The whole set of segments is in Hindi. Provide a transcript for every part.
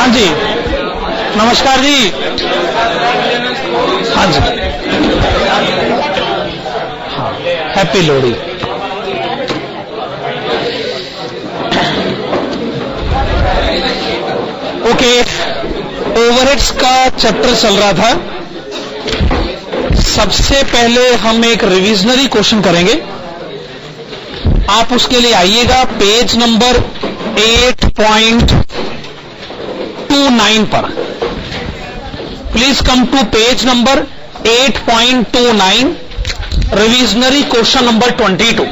हाँ जी, नमस्कार जी। हाँ जी, हाँ, हैप्पी लोहड़ी। ओके, ओवरहेड्स का चैप्टर चल रहा था। सबसे पहले हम एक रिविजनरी क्वेश्चन करेंगे। आप उसके लिए आइएगा पेज नंबर 8.29 पर। Please come to page number 8.29, revisionary question number 22।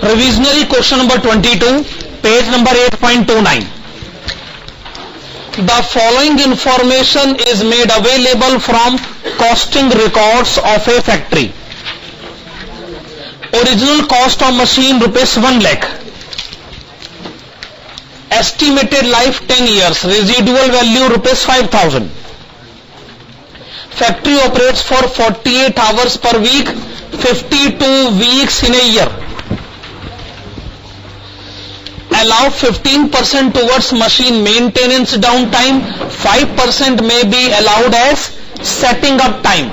Revisionary question number 22, page number 8.29. The following information is made available from costing records of a factory. Original cost of machine rupees 1 lakh. Estimated life 10 years. Residual value rupees 5,000. Factory operates for 48 hours per week, 52 weeks in a year. Allow 15% towards machine maintenance downtime, 5% may be allowed as setting up time.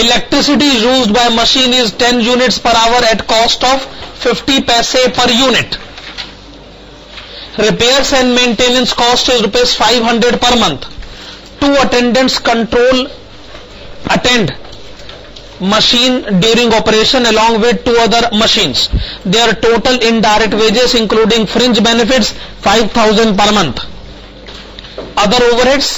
Electricity used by machine is 10 units per hour at cost of 50 paise per unit. Repairs and maintenance cost is rupees 500 per month. 2 attendants attend machine during operation along with 2 other machines. Their total indirect wages including fringe benefits 5,000 per month. Other overheads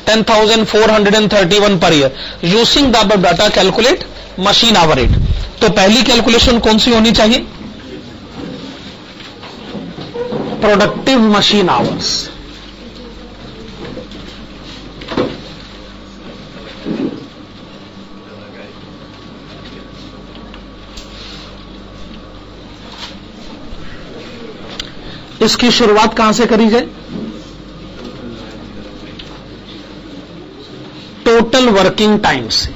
10,431 per year. Using the above data calculate machine hour rate. तो पहली कैलकुलेशन कौन सी होनी चाहिए? Productive machine hours. इसकी शुरुआत कहां से करी जाए? टोटल वर्किंग टाइम से।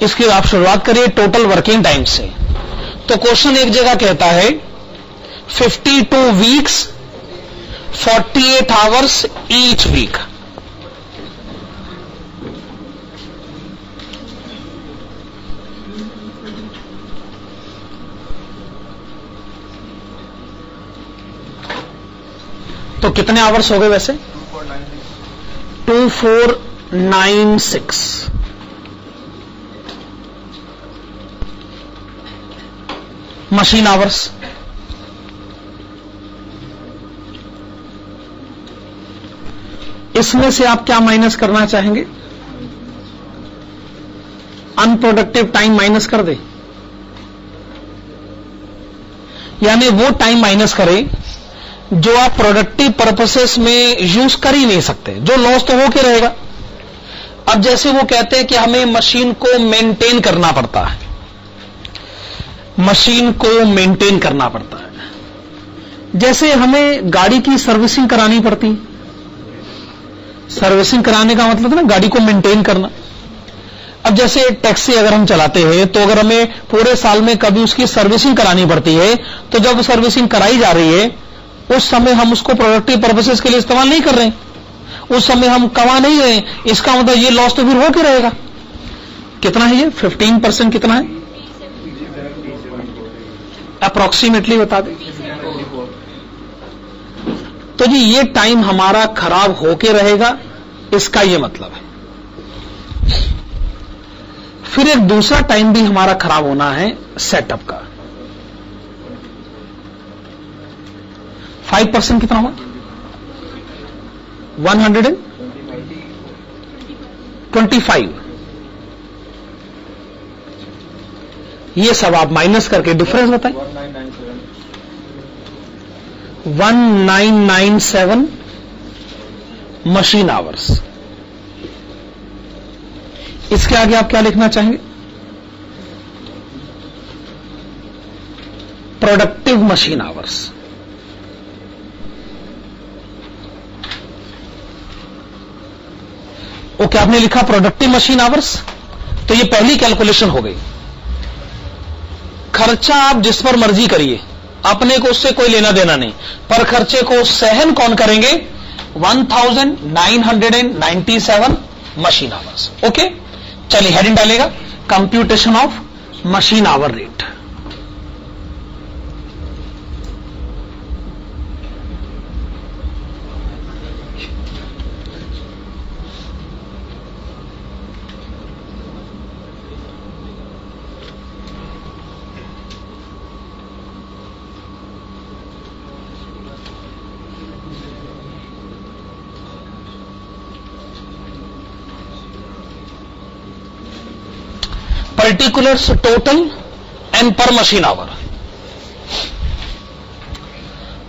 इसकी आप शुरुआत करिए टोटल वर्किंग टाइम से। तो क्वेश्चन एक जगह कहता है 52 वीक्स 48 आवर्स ईच वीक। तो कितने आवर्स हो गए वैसे? 2496। Machine hours. इसमें से आप क्या माइनस करना चाहेंगे? अनप्रोडक्टिव टाइम माइनस कर दे, यानी वो टाइम माइनस करें जो आप प्रोडक्टिव पर्पसेस में यूज कर ही नहीं सकते, जो लॉस तो होके रहेगा। अब जैसे वो कहते हैं कि हमें मशीन को मेंटेन करना पड़ता है, मशीन को मेंटेन करना पड़ता है। जैसे हमें गाड़ी की सर्विसिंग करानी पड़ती, सर्विसिंग कराने का मतलब ना गाड़ी को मेंटेन करना। अब जैसे टैक्सी अगर हम चलाते हैं तो अगर हमें पूरे साल में कभी उसकी सर्विसिंग करानी पड़ती है, तो जब सर्विसिंग कराई जा रही है उस समय हम उसको प्रोडक्टिव पर्पसेस के लिए इस्तेमाल नहीं कर रहे हैं, उस समय हम कमा नहीं रहे हैं। इसका मतलब ये लॉस तो फिर होके रहेगा। कितना है ये? 15% कितना है? अप्रोक्सीमेटली बता दें। तो जी ये टाइम हमारा खराब होके रहेगा, इसका ये मतलब है। फिर एक दूसरा टाइम भी हमारा खराब होना है सेटअप का। 5% कितना हुआ? 125। ये सब आप माइनस करके डिफरेंस बताएं। 1997 मशीन आवर्स। इसके आगे आप क्या लिखना चाहेंगे? Productive machine hours. ओके, आपने लिखा प्रोडक्टिव मशीन आवर्स, तो ये पहली कैलकुलेशन हो गई। खर्चा आप जिस पर मर्जी करिए, अपने को उससे कोई लेना देना नहीं, पर खर्चे को सहन कौन करेंगे? 1997 मशीन आवर्स। ओके, चलिए हेडिंग डालेगा, computation of machine hour rate. Particulars total and पर मशीन आवर।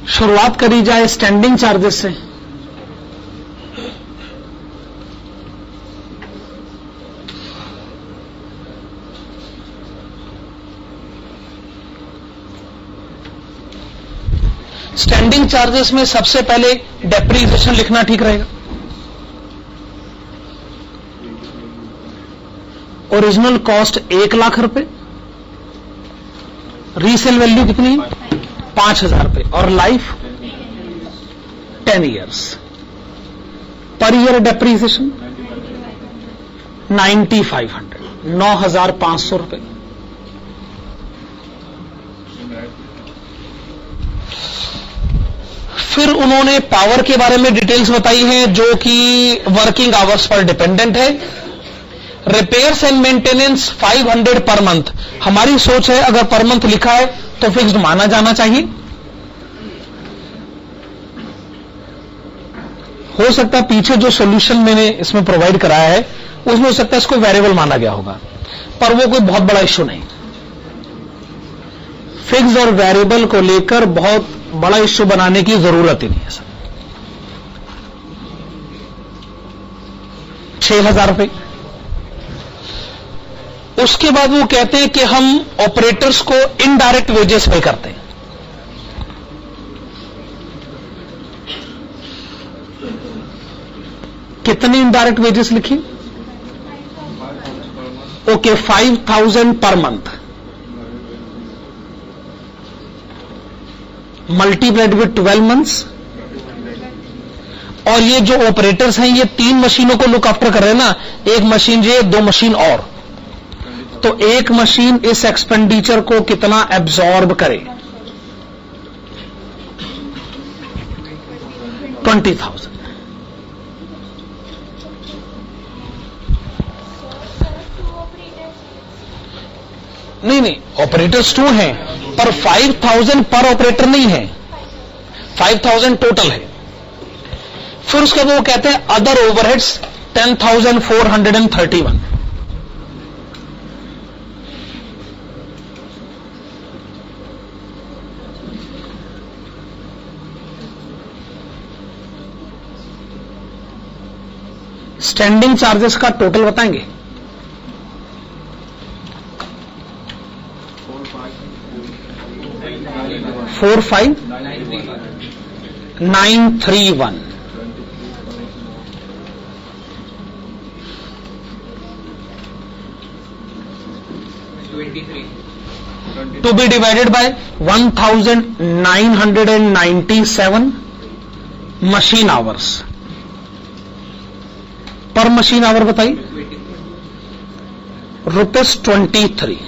शुरुआत करी जाए स्टैंडिंग चार्जेस से। स्टैंडिंग चार्जेस में सबसे पहले डेप्रीसिएशन लिखना ठीक रहेगा। ओरिजिनल कॉस्ट 1 लाख रुपए, रीसेल वैल्यू कितनी है? 5,000 रुपए, और life 10 years. Per year depreciation 9,500, 9,500 रुपए। फिर उन्होंने पावर के बारे में डिटेल्स बताई हैं, जो कि वर्किंग आवर्स पर डिपेंडेंट है। Repairs and maintenance 500 per month. हमारी सोच है अगर पर मंथ लिखा है तो फिक्स्ड माना जाना चाहिए। हो सकता है पीछे जो सॉल्यूशन मैंने इसमें प्रोवाइड कराया है उसमें हो सकता है इसको वेरिएबल माना गया होगा, पर वो कोई बहुत बड़ा इश्यू नहीं। फिक्स्ड और वेरिएबल को लेकर बहुत बड़ा इश्यू बनाने की जरूरत ही नहीं है सर। 6,000 रुपए। उसके बाद वो कहते हैं कि हम ऑपरेटर्स को इनडायरेक्ट वेजेस पे करते हैं। कितने इनडायरेक्ट वेजेस लिखी? Okay, 5,000 per month multiplied with 12 months. और ये जो ऑपरेटर्स हैं ये 3 मशीनों को लुक आफ्टर कर रहे हैं ना, एक मशीन ये, 2 मशीन और, तो एक मशीन इस एक्सपेंडिचर को कितना एब्जॉर्ब करे? 20,000। नहीं, ऑपरेटर्स 2 हैं, पर 5,000 पर ऑपरेटर नहीं है, 5,000 टोटल है। फिर उसके बाद वो कहते हैं अदर ओवरहेड्स 10,431। स्टैंडिंग चार्जेस का टोटल बताएंगे? 45,931 to be divided by 1,997 machine hours. पर मशीन आवर बताइए? ₹23।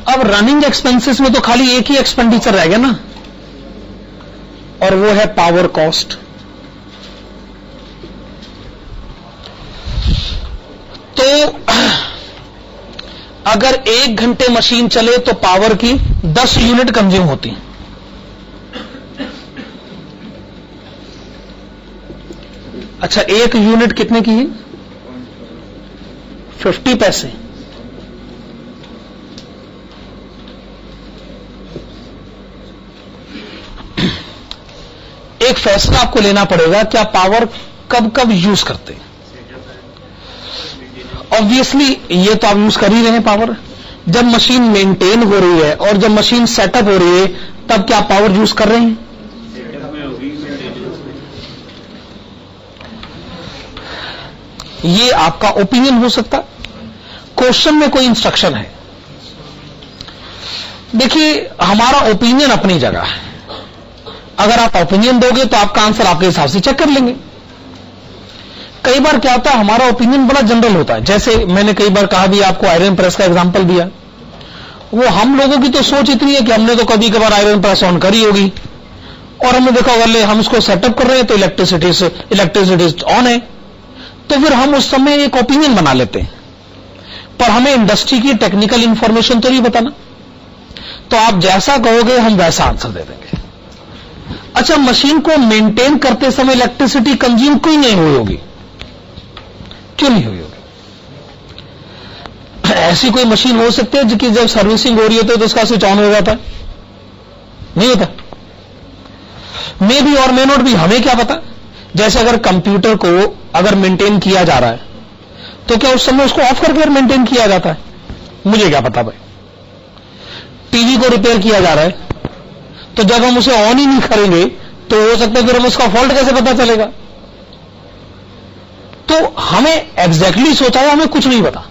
अब रनिंग एक्सपेंसेस में तो खाली एक ही एक्सपेंडिचर रह गया ना, और वो है पावर कॉस्ट। तो अगर 1 घंटे मशीन चले तो पावर की 10 यूनिट कंज्यूम होती है। अच्छा, 1 यूनिट कितने की है? 50 पैसे। एक फैसला आपको लेना पड़ेगा, क्या पावर कब कब यूज करते हैं। ऑब्वियसली ये तो आप यूज कर ही रहे हैं पावर, जब मशीन मेंटेन हो रही है और जब मशीन सेटअप हो रही है, तब क्या पावर यूज कर रहे हैं? ये आपका ओपिनियन हो सकता है, क्वेश्चन में कोई इंस्ट्रक्शन है। देखिए, हमारा ओपिनियन अपनी जगह है। अगर आप ओपिनियन दोगे तो आपका आंसर आपके हिसाब से चेक कर लेंगे। कई बार क्या होता है, हमारा ओपिनियन बड़ा जनरल होता है। जैसे मैंने कई बार कहा भी, आपको आयरन प्रेस का एग्जांपल दिया, वो हम लोगों की तो सोच इतनी है कि हमने तो कभी कभार आयरन प्रेस ऑन करी होगी और हमने देखा अगर हम इसको सेटअप कर रहे हैं तो इलेक्ट्रिसिटी ऑन है, तो फिर हम उस समय एक ओपिनियन बना लेते हैं। पर हमें इंडस्ट्री की टेक्निकल इंफॉर्मेशन तो नहीं बताना, तो आप जैसा कहोगे हम वैसा आंसर दे देंगे। अच्छा, मशीन को मेंटेन करते समय इलेक्ट्रिसिटी कंज्यूम क्यों नहीं हुई होगी? क्यों नहीं हुई होगी? ऐसी कोई मशीन हो सकती है कि जब सर्विसिंग हो रही होती है तो उसका स्विच ऑन हो जाता है? नहीं होता। मे भी और मे नॉट भी, हमें क्या पता। जैसे अगर कंप्यूटर को अगर मेंटेन किया जा रहा है तो क्या उस समय उसको ऑफ करके मेंटेन किया जाता है? मुझे क्या पता भाई। टीवी को रिपेयर किया जा रहा है तो जब हम उसे ऑन ही नहीं करेंगे तो हो सकता है फिर हम उसका फॉल्ट कैसे पता चलेगा? तो हमें एग्जैक्टली सोचा है, हमें कुछ नहीं पता।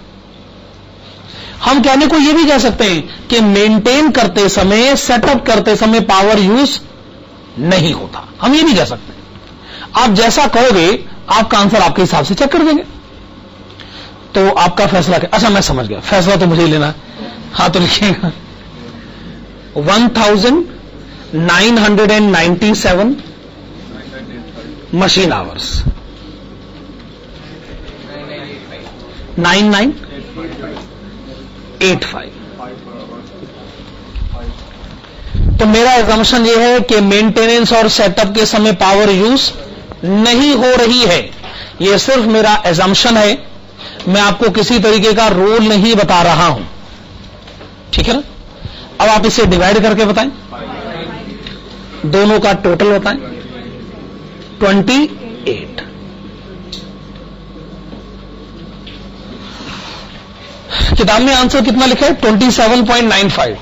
हम कहने को यह भी कह सकते हैं कि मेंटेन करते समय, सेटअप करते समय पावर यूज नहीं होता, हम ये भी कह सकते हैं। आप जैसा कहोगे आपका आंसर आपके हिसाब से चेक कर देंगे। तो आपका फैसला क्या? अच्छा, मैं समझ गया, फैसला तो मुझे ही लेना है। हाँ, तो लिखिएगा 1997 मशीन आवर्स, 9985। तो मेरा एजम्पशन यह है कि मेंटेनेंस और सेटअप के समय पावर यूज नहीं हो रही है। यह सिर्फ मेरा एजम्पशन है, मैं आपको किसी तरीके का रूल नहीं बता रहा हूं, ठीक है ना? अब आप इसे डिवाइड करके बताएं, दोनों का टोटल बताएं। 28। किताब में आंसर कितना लिखा है? 27.95।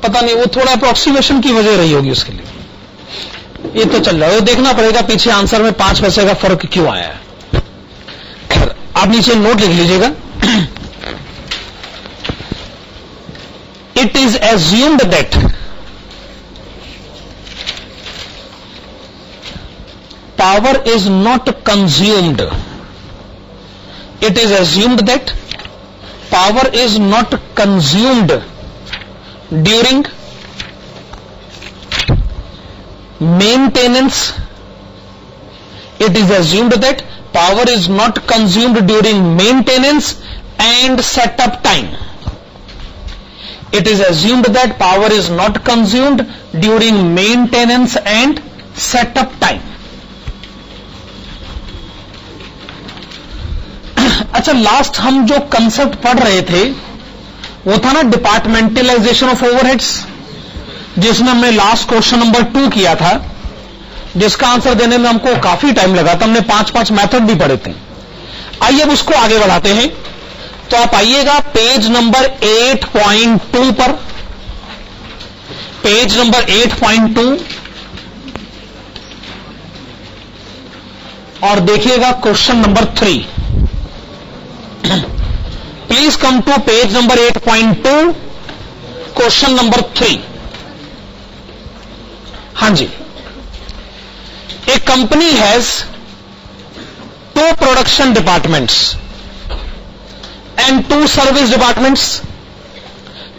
पता नहीं, वो थोड़ा अप्रोक्सीमेशन की वजह रही होगी उसके लिए। ये तो चल रहा है, देखना पड़ेगा पीछे आंसर में 5 पैसे का फर्क क्यों आया है। खैर, आप नीचे नोट लिख लीजिएगा। It is assumed that power is not consumed. It is assumed that power is not consumed during maintenance. It is assumed that power is not consumed during maintenance and setup time. It is assumed that power is not consumed during maintenance and setup time. अच्छा, लास्ट हम जो कंसेप्ट पढ़ रहे थे वो था ना डिपार्टमेंटलाइजेशन ऑफ ओवरहेड्स, जिसमें हमने लास्ट क्वेश्चन नंबर 2 किया था, जिसका आंसर देने में हमको काफी टाइम लगा था। हमने 5 मेथड भी पढ़े थे। आइए अब उसको आगे बढ़ाते हैं। तो आप आइएगा पेज नंबर 8.2 पर, पेज नंबर 8.2 और देखिएगा question number 3। Please come to page number 8.2, question number 3. हाँ जी, a company has 2 production departments and 2 service departments.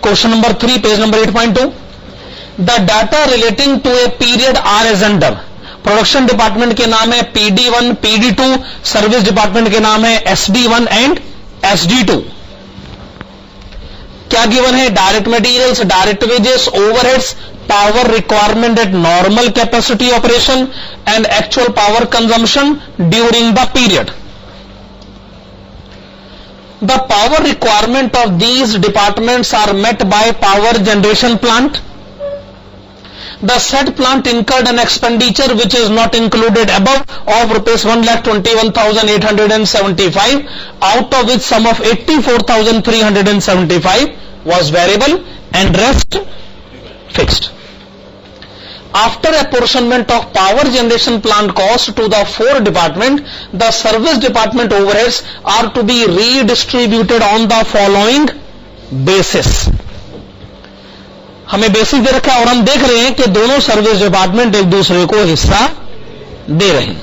Question number 3, page number 8.2. The data relating to a period are as under. Production department के नाम है PD1, PD2, सर्विस डिपार्टमेंट के नाम है SD1 एंड SD2। क्या गिवन है? Direct materials, direct wages, overheads, power requirement at normal capacity operation and actual power consumption during the period. The power requirement of these departments are met by power generation plant. The said plant incurred an expenditure which is not included above of rupees 1,21,875, out of which sum of 84,375 was variable and rest fixed. After apportionment of power generation plant cost to the four department, the service department overheads are to be redistributed on the following basis. हमें बेसिस दे रखा है और हम देख रहे हैं कि दोनों सर्विस डिपार्टमेंट एक दूसरे को हिस्सा दे रहे हैं.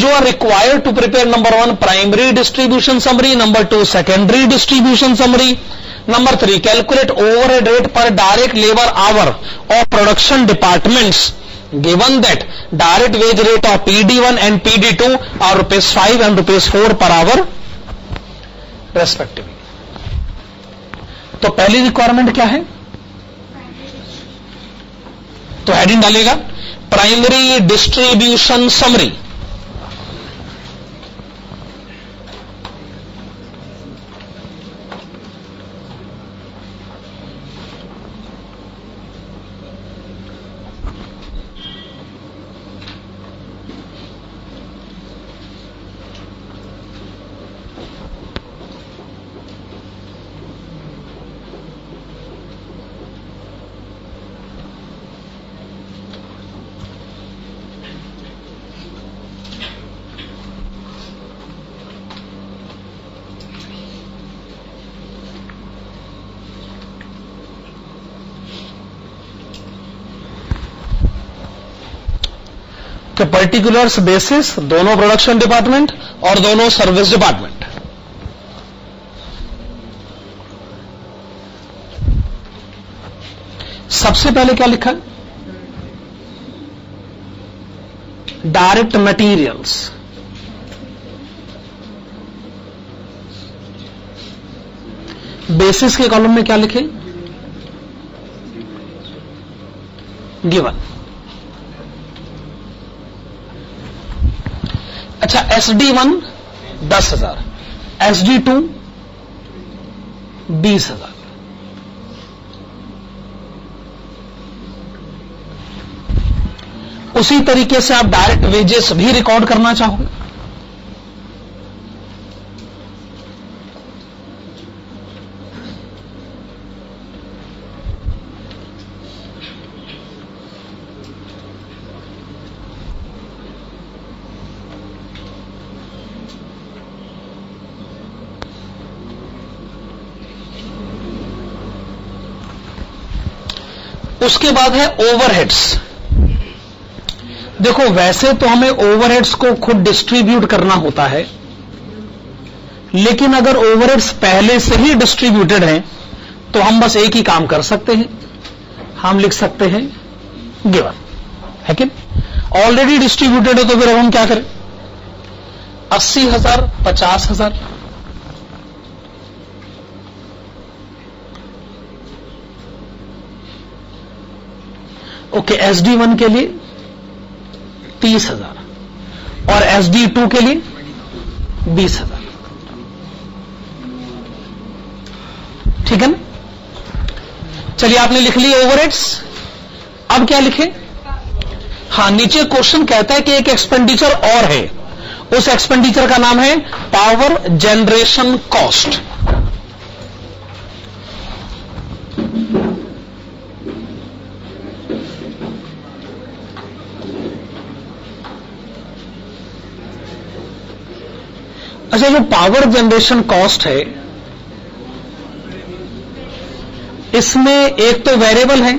You are required to prepare number 1 primary distribution summary, number 2 secondary distribution summary, number 3 calculate overhead rate per direct labor hour of production departments given that direct wage rate of PD1 and PD2 are rupees 5 and rupees 4 per hour respectively. तो पहली रिक्वायरमेंट क्या है? तो हेडिंग डालेगा प्राइमरी डिस्ट्रीब्यूशन समरी. तो पर्टिकुलर्स बेसिस दोनों प्रोडक्शन डिपार्टमेंट और दोनों सर्विस डिपार्टमेंट. सबसे पहले क्या लिखा? Direct materials. बेसिस के कॉलम में क्या लिखे? गिवन. अच्छा, SD1 10,000, SD2 20,000. उसी तरीके से आप डायरेक्ट वेजेस भी रिकॉर्ड करना चाहोगे. उसके बाद है ओवरहेड्स. देखो, वैसे तो हमें ओवरहेड्स को खुद डिस्ट्रीब्यूट करना होता है, लेकिन अगर ओवरहेड्स पहले से ही डिस्ट्रीब्यूटेड हैं तो हम बस एक ही काम कर सकते हैं, हम लिख सकते हैं गिवन. है कि ऑलरेडी डिस्ट्रीब्यूटेड है तो फिर अब हम क्या करें? 80,000, 50,000. ओके, SD1 के लिए 30,000 और SD2 के लिए 20,000. ठीक है ना? चलिए, आपने लिख ली ओवरहेड्स. अब क्या लिखे? हां, नीचे क्वेश्चन कहता है कि एक एक्सपेंडिचर और है. उस एक्सपेंडिचर का नाम है पावर जनरेशन कॉस्ट. अच्छा, जो पावर जनरेशन कॉस्ट है, इसमें एक तो वेरिएबल है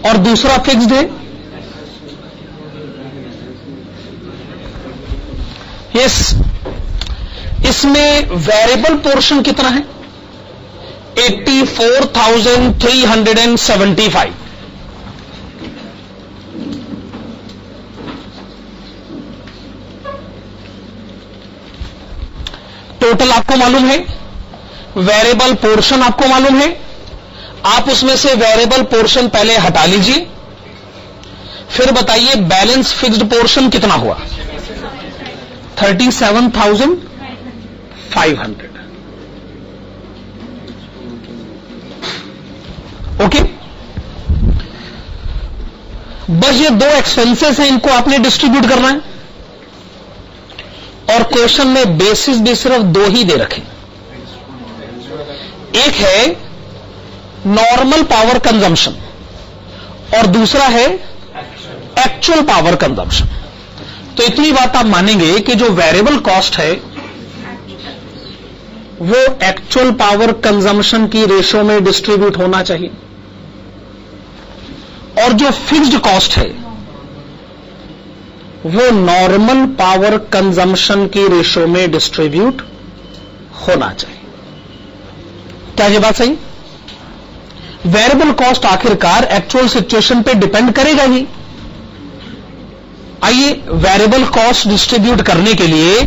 और दूसरा फिक्स्ड है. यस, इसमें वेरिएबल पोर्शन कितना है? 84,375. टोटल आपको मालूम है, वेरिएबल पोर्शन आपको मालूम है. आप उसमें से वेरिएबल पोर्शन पहले हटा लीजिए, फिर बताइए बैलेंस फिक्स्ड पोर्शन कितना हुआ? 37,500. ओके, बस ये दो एक्सपेंसेस हैं, इनको आपने डिस्ट्रीब्यूट करना है। और क्वेश्चन में बेसिस भी सिर्फ दो ही दे रखे, एक है नॉर्मल पावर कंजम्पशन और दूसरा है एक्चुअल पावर कंजम्पशन। तो इतनी बात आप मानेंगे कि जो वेरिएबल कॉस्ट है वो एक्चुअल पावर कंजम्पशन की रेशो में डिस्ट्रीब्यूट होना चाहिए, और जो फिक्स्ड कॉस्ट है वो नॉर्मल पावर कंजम्पशन की रेशो में डिस्ट्रीब्यूट होना चाहिए। क्या ये बात सही? वेरिएबल कॉस्ट आखिरकार एक्चुअल सिचुएशन पे डिपेंड करेगा ही। आइए वेरिएबल कॉस्ट डिस्ट्रीब्यूट करने के लिए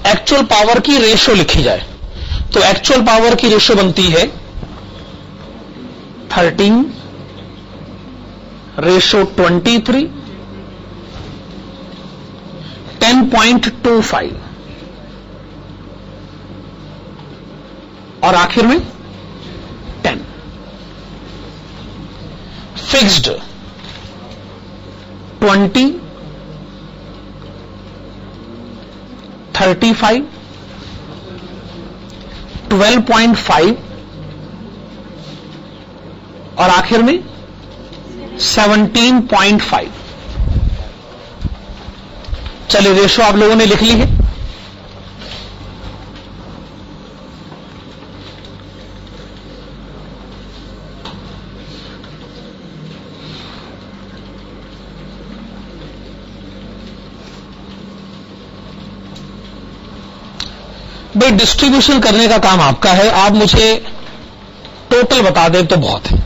एक्चुअल पावर की रेशो लिखी जाए। तो एक्चुअल पावर की रेशो बनती है 13:23, 10.25 और आखिर में 10। फिक्स्ड 20, 35, 12.5 और आखिर में 17.5। चलिए रेशो आप लोगों ने लिख ली है। भाई डिस्ट्रीब्यूशन करने का काम आपका है, आप मुझे टोटल बता दें तो बहुत है।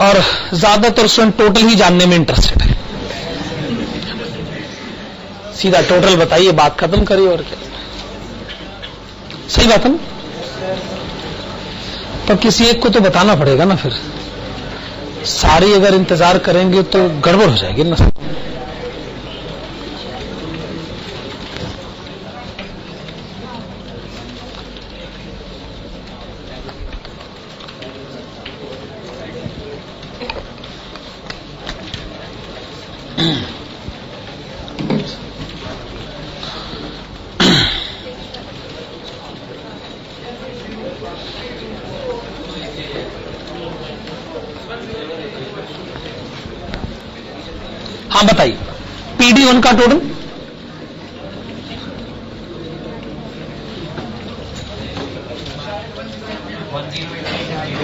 और ज्यादातर स्टूडेंट टोटल ही जानने में इंटरेस्टेड है। सीधा टोटल बताइए, बात खत्म करिए, और क्या। सही बात है ना? पर किसी एक को तो बताना पड़ेगा ना, फिर सारी अगर इंतजार करेंगे तो गड़बड़ हो जाएगी ना। हाँ बताइए, PD1 का टोटल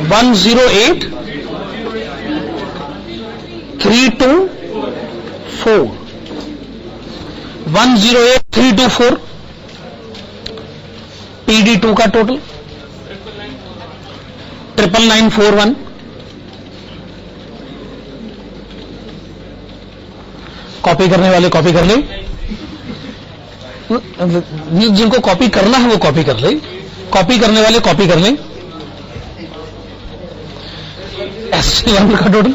108,324, 108,324। PD2 का टोटल 99941। कॉपी करने वाले कॉपी कर ले, जिनको कॉपी करना है वो कॉपी कर ले, कॉपी करने वाले कॉपी कर ले। SC1 का टोटल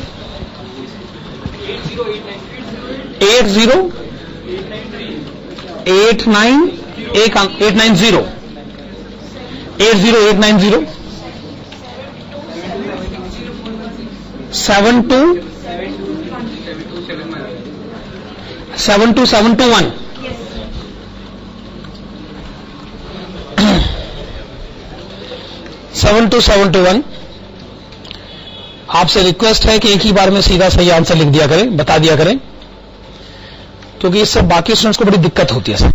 80890, 72721, 72721। आपसे रिक्वेस्ट है कि एक ही बार में सीधा सही आंसर लिख दिया करें, बता दिया करें, क्योंकि इससे बाकी स्टूडेंट्स को बड़ी दिक्कत होती है सर।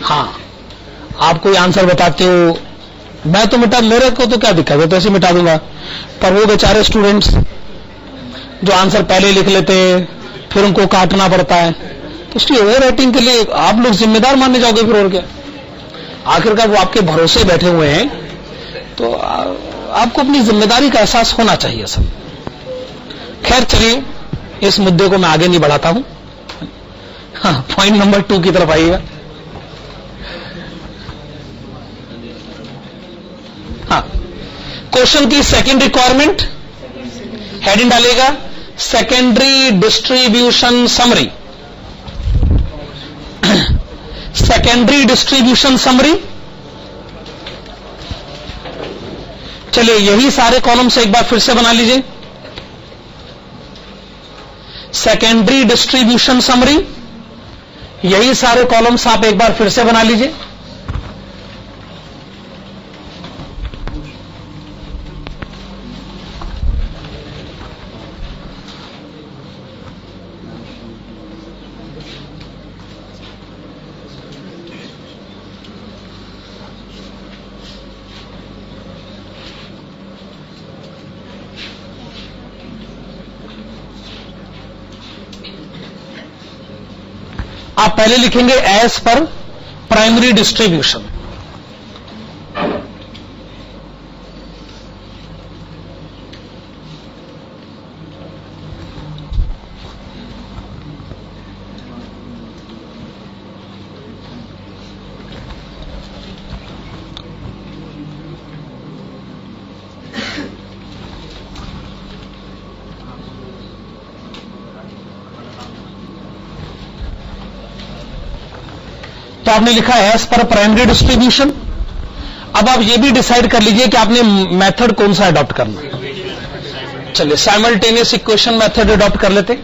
हाँ, आप कोई आंसर बताते हो, मैं तो मेरे को तो क्या दिक्कत है, तो ऐसे मिटा दूंगा। पर वो बेचारे स्टूडेंट्स जो आंसर पहले लिख लेते हैं, फिर उनको काटना पड़ता है, तो इसलिए ओवर राइटिंग के लिए आप लोग जिम्मेदार माने जाओगे फिर, और क्या। आखिरकार वो आपके भरोसे बैठे हुए हैं, तो आपको अपनी जिम्मेदारी का एहसास होना चाहिए सब। खैर चलिए, इस मुद्दे को मैं आगे नहीं बढ़ाता हूं। हाँ, पॉइंट नंबर 2 की तरफ आइएगा। हाँ, क्वेश्चन की सेकंड रिक्वायरमेंट, हेडिंग डालेगा secondary distribution summary. Secondary distribution summary चलिए यही सारे कॉलम्स एक बार फिर से बना लीजिए। सेकेंडरी डिस्ट्रीब्यूशन समरी, यही सारे कॉलम्स आप एक बार फिर से बना लीजिए। आप पहले लिखेंगे एज पर प्राइमरी डिस्ट्रीब्यूशन। तो आपने लिखा है एज पर प्राइमरी डिस्ट्रीब्यूशन। अब आप ये भी डिसाइड कर लीजिए कि आपने मेथड कौन सा अडॉप्ट करना है। चलिए साइमल्टेनियस इक्वेशन मेथड अडॉप्ट कर लेते।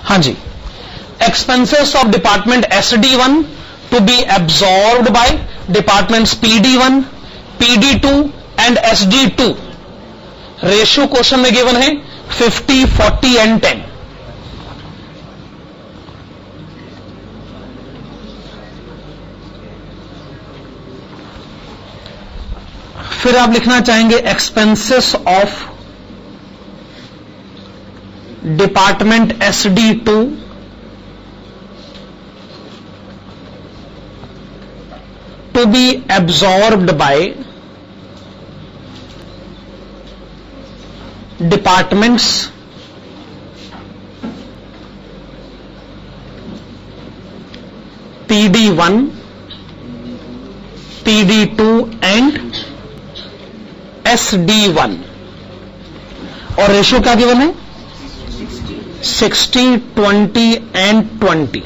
हाँ जी, expenses of department SD1 to be absorbed by departments PD1, PD2 and SD2। Ratio question में गिवन है 50, 40 एंड 10। फिर आप लिखना चाहेंगे expenses of department SD2 to be absorbed by departments PD1, PD2 and SD1। और रेशियो क्या गिवन है 60, 20 एंड 20।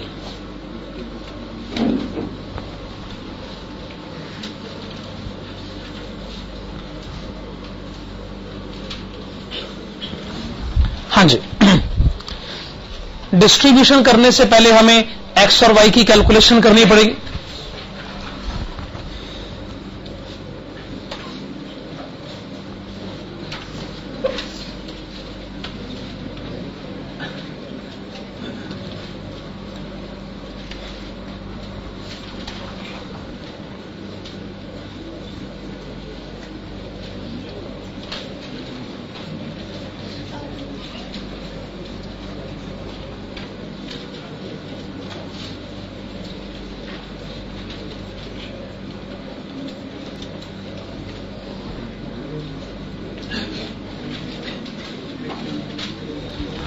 हाँ जी, डिस्ट्रीब्यूशन करने से पहले हमें एक्स और वाई की कैलकुलेशन करनी पड़ेगी।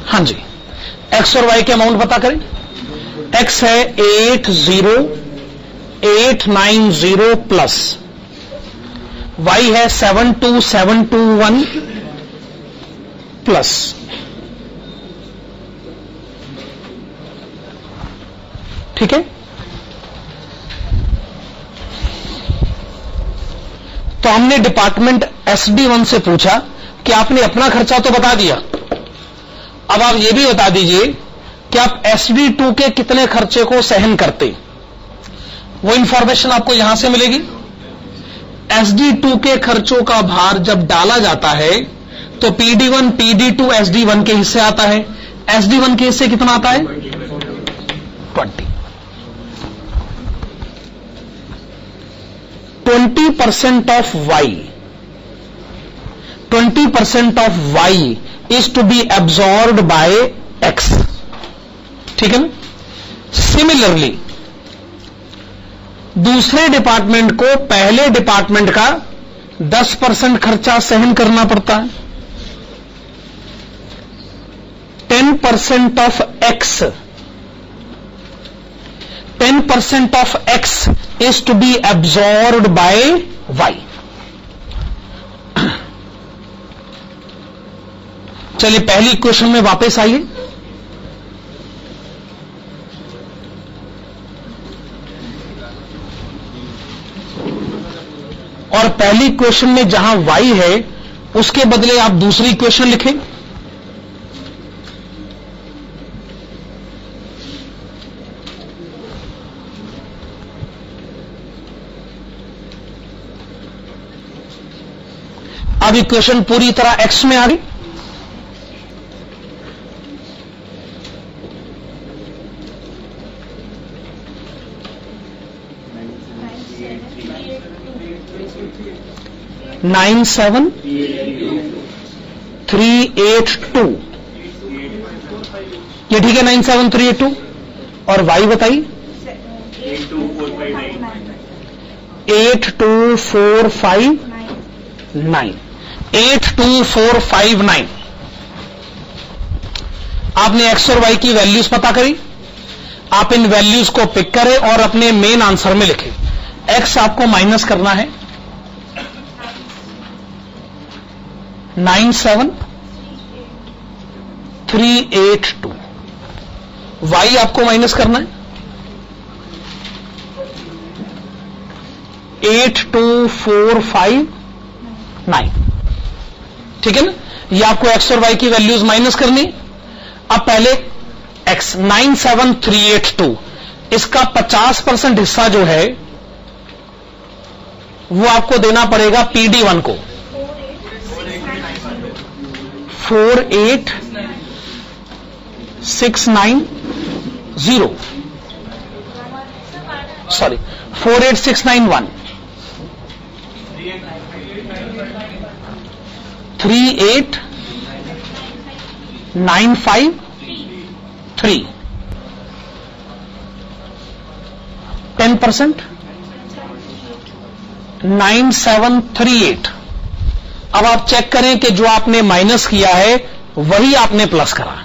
हाँ जी, एक्स और वाई के अमाउंट पता करें। एक्स है 80890 प्लस, वाई है 72721 प्लस। ठीक है, तो हमने डिपार्टमेंट SD1 से पूछा कि आपने अपना खर्चा तो बता दिया, अब आप ये भी बता दीजिए कि आप SD2 के कितने खर्चे को सहन करते। वो इंफॉर्मेशन आपको यहां से मिलेगी। SD2 के खर्चों का भार जब डाला जाता है तो PD1, PD2 SD1 के हिस्से आता है। SD1 के हिस्से कितना आता है 20। 20% of Y, 20% of Y is to be absorbed by X। ठीक है ना, सिमिलरली दूसरे डिपार्टमेंट को पहले डिपार्टमेंट का 10% खर्चा सहन करना पड़ता है। 10% of X, 10% of X is to be absorbed by Y. चलिए पहली इक्वेशन में वापस आइए। और पहली इक्वेशन में जहां y है उसके बदले आप दूसरी इक्वेशन लिखें। अब इक्वेशन पूरी तरह x में आ गई। नाइन सेवन 382 ये ठीक है। 97382 और y बताइए 82459। 82459 आपने x और y की वैल्यूज पता करी। आप इन वैल्यूज को पिक करें और अपने मेन आंसर में लिखें। x आपको माइनस करना है 97382, y आपको माइनस करना है 82459। ठीक है ना। ये आपको x और y की वैल्यूज माइनस करनी। अब पहले x 97382 इसका 50% हिस्सा जो है वो आपको देना पड़ेगा PD1 को 48690 सॉरी 48691 38953 10% 9738। अब आप चेक करें कि जो आपने माइनस किया है वही आपने प्लस करा।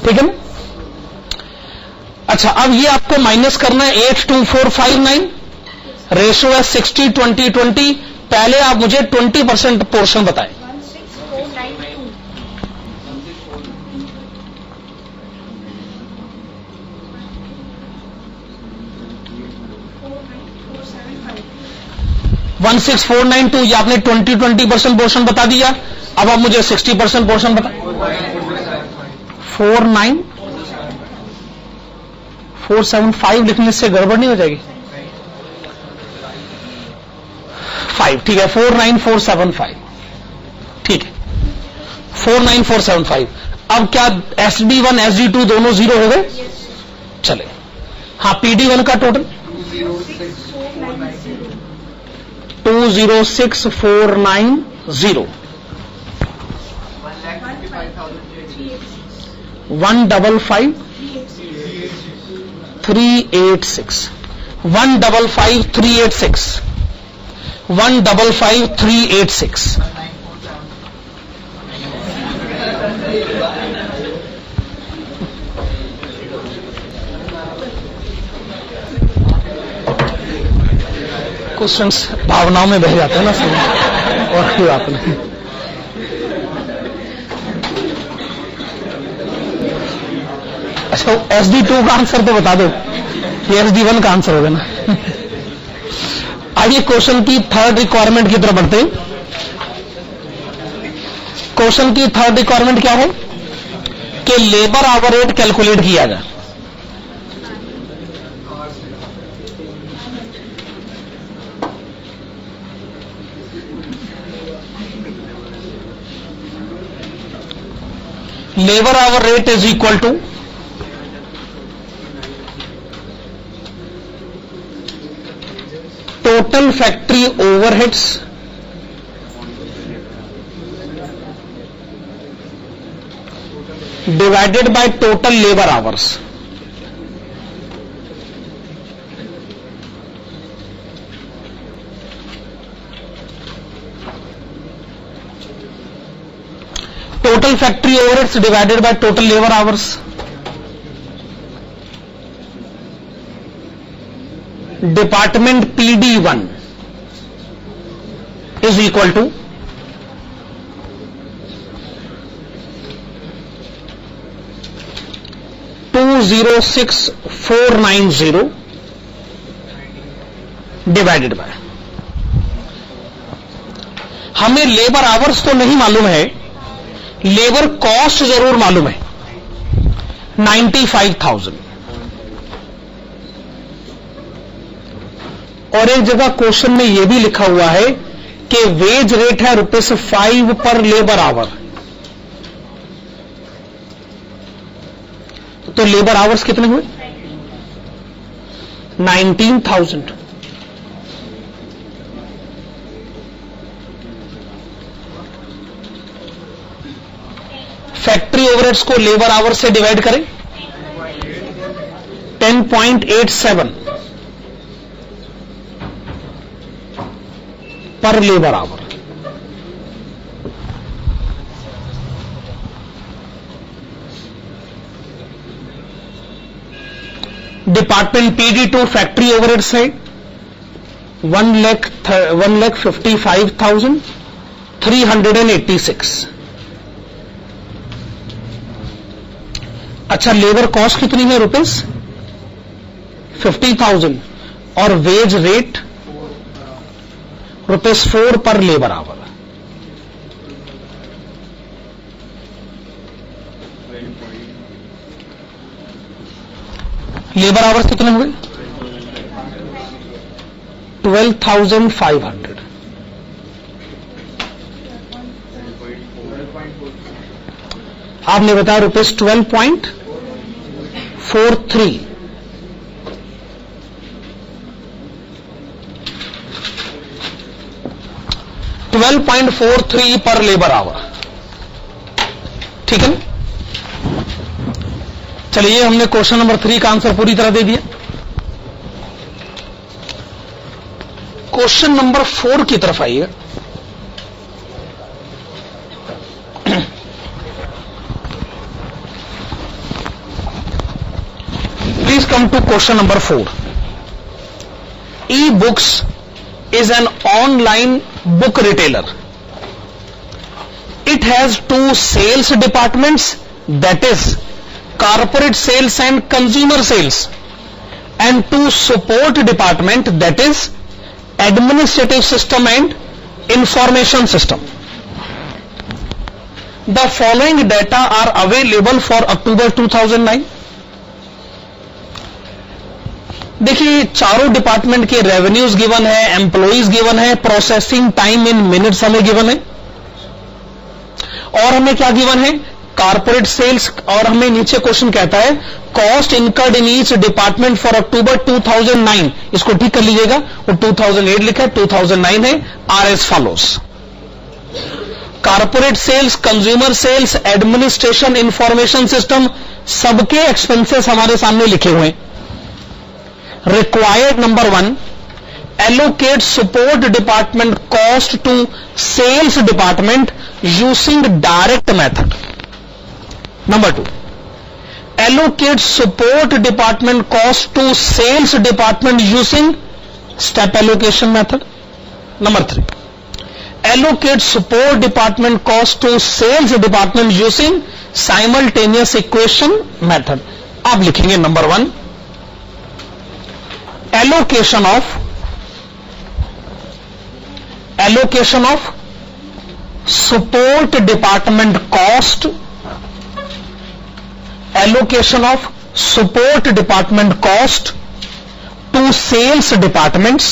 ठीक है ना। अच्छा अब ये आपको माइनस करना है 82459। रेशो है 60-20-20। पहले आप मुझे 20% पोर्शन बताएं। 16492 ये आपने 20% पोर्शन बता दिया। अब आप मुझे 60% पोर्शन बताएं। 49475 लिखने से गड़बड़ नहीं हो जाएगी। 5 ठीक है 49475 ठीक है 49475। अब क्या SD1 SD2 दोनों जीरो हो गए। चले हाँ PD1 का टोटल 206,490 155,386 155,386 155,386। क्वेश्चंस भावनाओं में बह जाते हैं ना सब। और कोई बात नहीं। अच्छा SD2 का आंसर तो बता दो। ये SD1 का आंसर होगा ना। आइए क्वेश्चन की थर्ड रिक्वायरमेंट की तरफ बढ़ते हैं। क्वेश्चन की थर्ड रिक्वायरमेंट क्या है कि लेबर आवर रेट कैलकुलेट किया जाए। Labour hour rate is equal to total factory overheads divided by total labour hours. Total factory overheads divided by total labour hours, department PD1 is equal to 206,490 divided by, हमें लेबर आवर्स तो नहीं मालूम है, लेबर कॉस्ट जरूर मालूम है 95,000। और एक जगह क्वेश्चन में यह भी लिखा हुआ है कि वेज रेट है ₹5 पर लेबर आवर, तो लेबर आवर्स कितने हुए? 19,000। फैक्ट्री ओवरहेड्स को लेबर आवर्स से डिवाइड करें, 10.87 पर labour our. Department PD2 factory overheads है 1,55,386। अच्छा, लेबर कॉस्ट कितनी है? ₹50,000 और वेज रेट ₹4 पर लेबर आवर। लेबर आवर्स कितने हुए? 12,500। आपने बताया ₹12.43। $12.43 पर लेबर आवर, ठीक है ना? चलिए, हमने क्वेश्चन नंबर 3 का आंसर पूरी तरह दे दिया। क्वेश्चन नंबर 4 की तरफ आइए। Please come to question number 4। E-books is an online book retailer. It has 2 sales departments, that is corporate sales and consumer sales, and 2 support department, that is administrative system and information system. The following data are available for October 2009. देखिए, चारों डिपार्टमेंट के रेवेन्यूज गिवन है, एम्प्लॉइज गिवन है, प्रोसेसिंग टाइम इन मिनट्स हमें गिवन है, और हमें क्या गिवन है? Corporate sales. और हमें नीचे क्वेश्चन कहता है cost incurred in each department for October 2009। इसको ठीक कर लीजिएगा, वो 2008 लिखा है, 2009 है। Are as follows: corporate sales, consumer sales, administration, information system, सबके एक्सपेंसेस हमारे सामने लिखे हुए हैं। Required number 1, allocate support department cost to sales department using direct method. Number 2, allocate support department cost to sales department using step allocation method. Number 3, allocate support department cost to sales department using simultaneous equation method. आप लिखेंगे number 1, allocation of support department cost, allocation of support department cost to sales departments,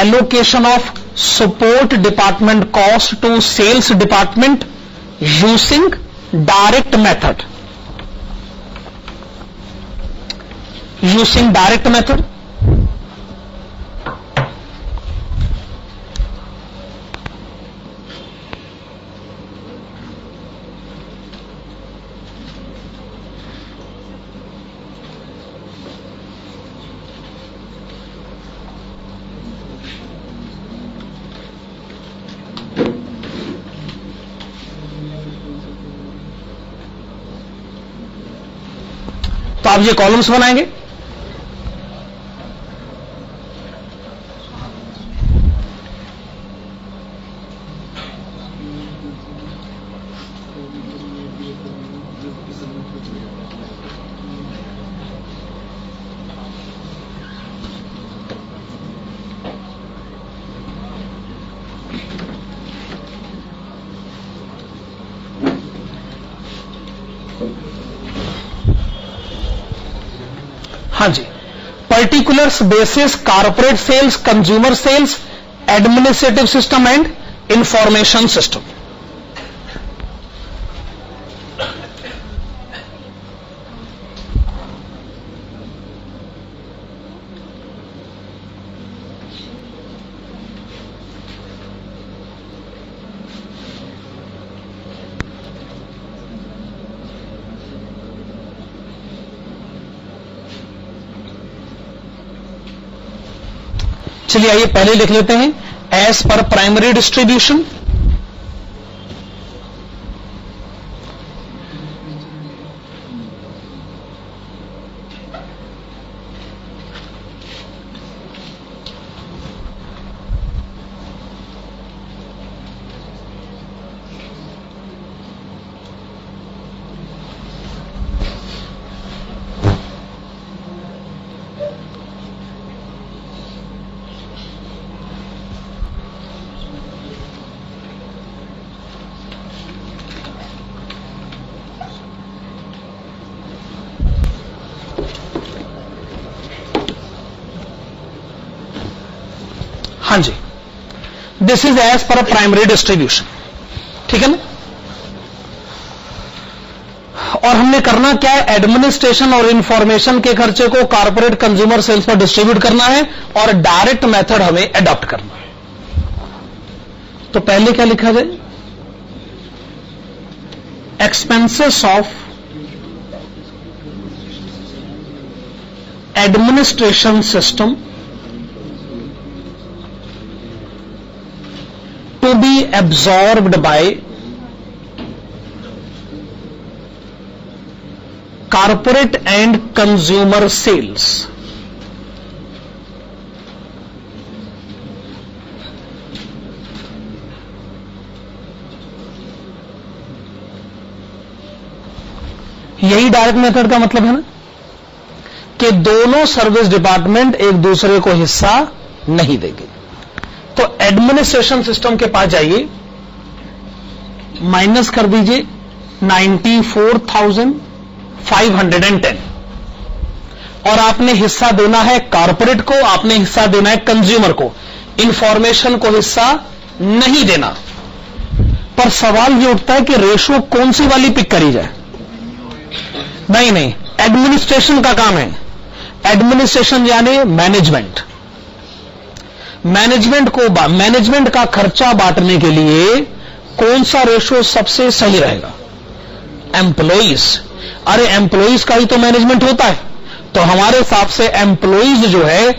allocation of support department cost to sales department using direct method. Using direct method, आप ये कॉलम्स बनाएंगे। हाँ जी, particulars, basis, corporate sales, consumer sales, administrative system and information system. चलिए आइए पहले लिख लेते हैं, एज पर प्राइमरी डिस्ट्रीब्यूशन हाँ जी, this is as per primary distribution, ठीक है ना। और हमने करना क्या है, एडमिनिस्ट्रेशन और इंफॉर्मेशन के खर्चे को कारपोरेट कंज्यूमर सेल्स पर डिस्ट्रीब्यूट करना है और डायरेक्ट मेथड हमें अडॉप्ट करना है। तो पहले क्या लिखा जाए, expenses of administration system to be absorbed by corporate and consumer sales. यही डायरेक्ट मेथड का मतलब है ना, कि दोनों सर्विस डिपार्टमेंट एक दूसरे को हिस्सा नहीं देंगे। तो एडमिनिस्ट्रेशन सिस्टम के पास जाइए, माइनस कर दीजिए 94,510, और आपने हिस्सा देना है कारपोरेट को, आपने हिस्सा देना है कंज्यूमर को, इंफॉर्मेशन को हिस्सा नहीं देना। पर सवाल यह उठता है कि रेशो कौन सी वाली पिक करी जाए। नहीं, एडमिनिस्ट्रेशन का काम है, एडमिनिस्ट्रेशन यानी मैनेजमेंट। मैनेजमेंट का खर्चा बांटने के लिए कौन सा रेशो सबसे सही रहेगा, एम्प्लॉइज। अरे एम्प्लॉइज का ही तो मैनेजमेंट होता है, तो हमारे हिसाब से एम्प्लॉइज जो है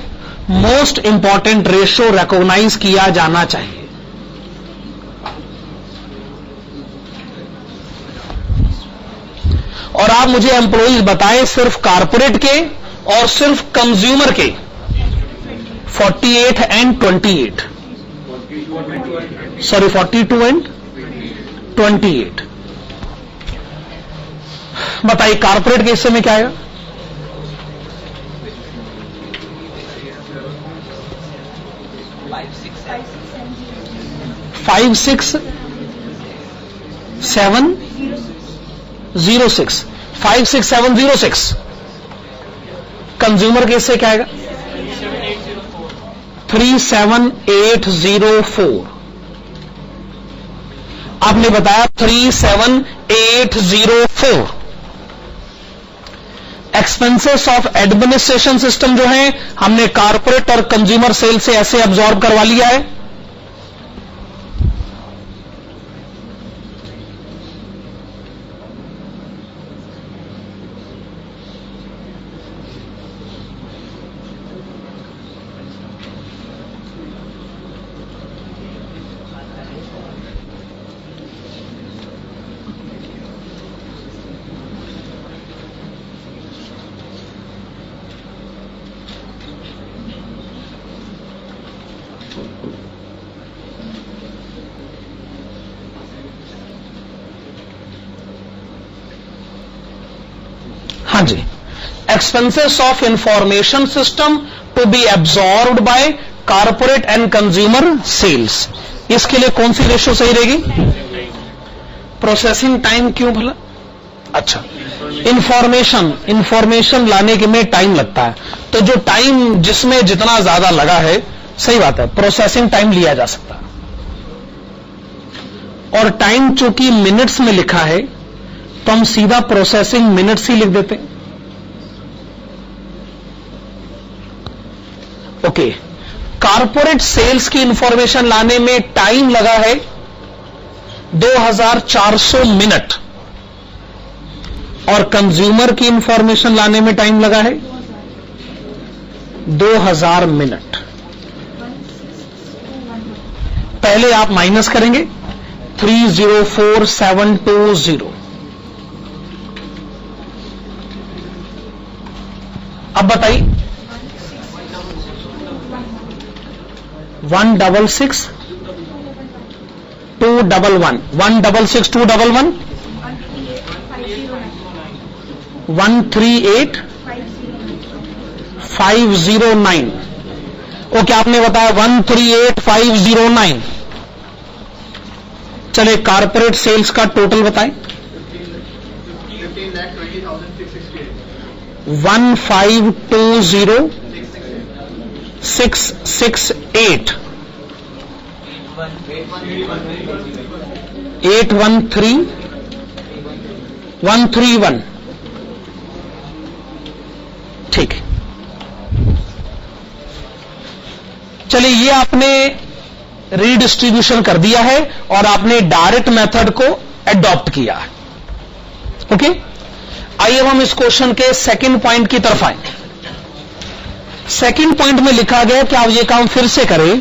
मोस्ट इंपॉर्टेंट रेशो रिकॉग्नाइज किया जाना चाहिए। और आप मुझे एम्प्लॉइज बताएं सिर्फ कारपोरेट के और सिर्फ कंज्यूमर के, 48 एंड 28, सॉरी 42 एंड 28। बताइए कारपोरेट के हिस्से में क्या आएगा, 56,706, 56,706। कंज्यूमर के हिस्से क्या आएगा, 37,804। आपने बताया 37,804। एक्सपेंसेस ऑफ एडमिनिस्ट्रेशन सिस्टम जो है हमने कारपोरेट और कंज्यूमर सेल से ऐसे अब्सॉर्ब करवा लिया है। हाँ जी, expenses of information system to be absorbed by corporate and consumer sales. इसके लिए कौन सी रेशियो सही रहेगी? Processing time. क्यों भला? अच्छा, इंफॉर्मेशन लाने के में टाइम लगता है, तो जो टाइम जिसमें जितना ज्यादा लगा है, सही बात है, प्रोसेसिंग टाइम लिया जा सकता है। और टाइम चूंकि मिनट्स में लिखा है तो हम सीधा प्रोसेसिंग मिनट्स ही लिख देते हैं। ओके, कारपोरेट सेल्स की इंफॉर्मेशन लाने में टाइम लगा है 2400 मिनट, और कंज्यूमर की इंफॉर्मेशन लाने में टाइम लगा है 2000 मिनट। पहले आप माइनस करेंगे 304720। अब बताइए 166 211 166 211 138 509। ओके, आपने बताया 138 509। चले कारपोरेट सेल्स का टोटल बताएं। 1520668 813131। ठीक है, चलिए ये आपने रीडिस्ट्रीब्यूशन कर दिया है और आपने डायरेक्ट मेथड को एडॉप्ट किया है। ओके, आइए अब हम इस क्वेश्चन के सेकंड पॉइंट की तरफ आए। सेकंड पॉइंट में लिखा गया कि आप ये काम फिर से करें,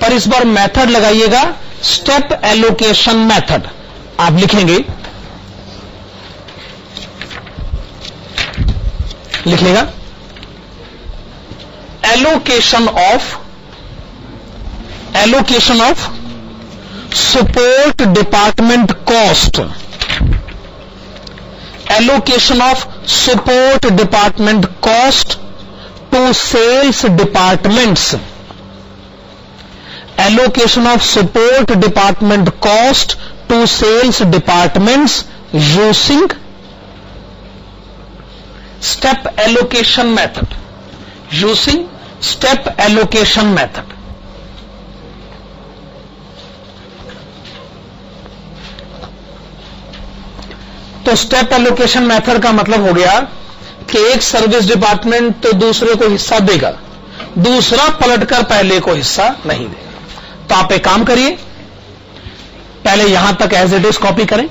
पर इस बार मेथड लगाइएगा स्टेप एलोकेशन मेथड। आप लिखेंगे, लिखिएगा allocation of support department cost. Allocation of support department cost to sales departments. Allocation of support department cost to sales departments using step allocation method. Using step allocation method. तो स्टेप एलोकेशन मेथड का मतलब हो गया कि एक सर्विस डिपार्टमेंट तो दूसरे को हिस्सा देगा, दूसरा पलटकर पहले को हिस्सा नहीं देगा। तो आप एक काम करिए, पहले यहां तक एज इट इज कॉपी करें,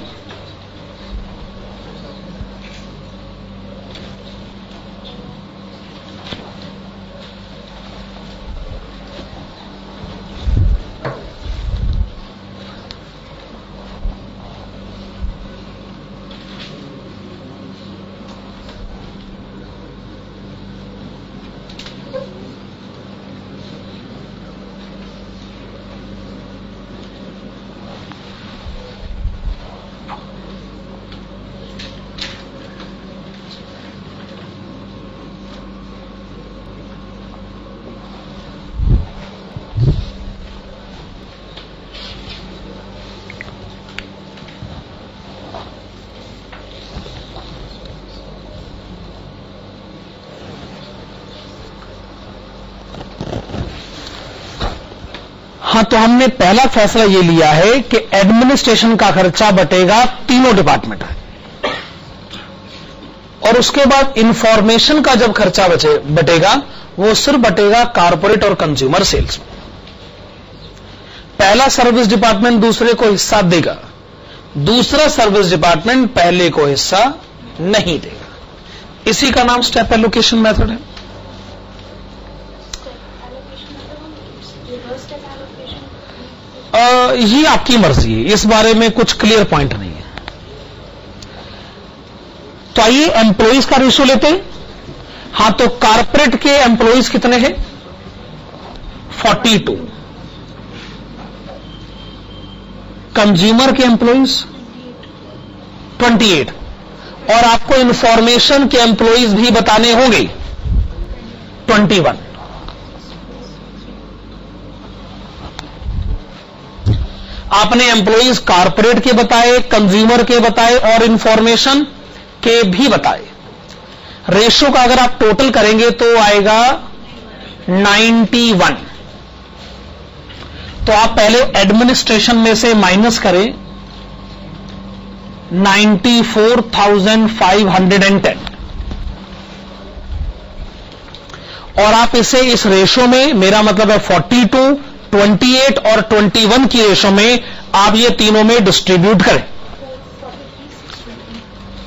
हाँ, तो हमने पहला फैसला यह लिया है कि एडमिनिस्ट्रेशन का खर्चा बटेगा तीनों डिपार्टमेंट है, और उसके बाद इंफॉर्मेशन का जब खर्चा बटेगा वो सिर्फ बटेगा कारपोरेट और कंज्यूमर सेल्स में। पहला सर्विस डिपार्टमेंट दूसरे को हिस्सा देगा, दूसरा सर्विस डिपार्टमेंट पहले को हिस्सा नहीं देगा। इसी का नाम स्टेप एलोकेशन मेथड है। ये आपकी मर्जी है, इस बारे में कुछ क्लियर पॉइंट नहीं है। तो आइए एम्प्लॉइज का रेशियो लेते हैं। हाँ, तो कारपोरेट के एम्प्लॉइज कितने हैं? 42। कंज्यूमर के एम्प्लॉइज 28 और आपको इंफॉर्मेशन के एम्प्लॉइज भी बताने होंगे 21। आपने एम्प्लॉइज कारपोरेट के बताए, कंज्यूमर के बताए और इंफॉर्मेशन के भी बताए। रेशो का अगर आप टोटल करेंगे तो आएगा 91। तो आप पहले एडमिनिस्ट्रेशन में से माइनस करें 94,510 और आप इसे इस रेशो में, मेरा मतलब है 42, 28 और 21 की रेशो में आप ये तीनों में डिस्ट्रीब्यूट करें।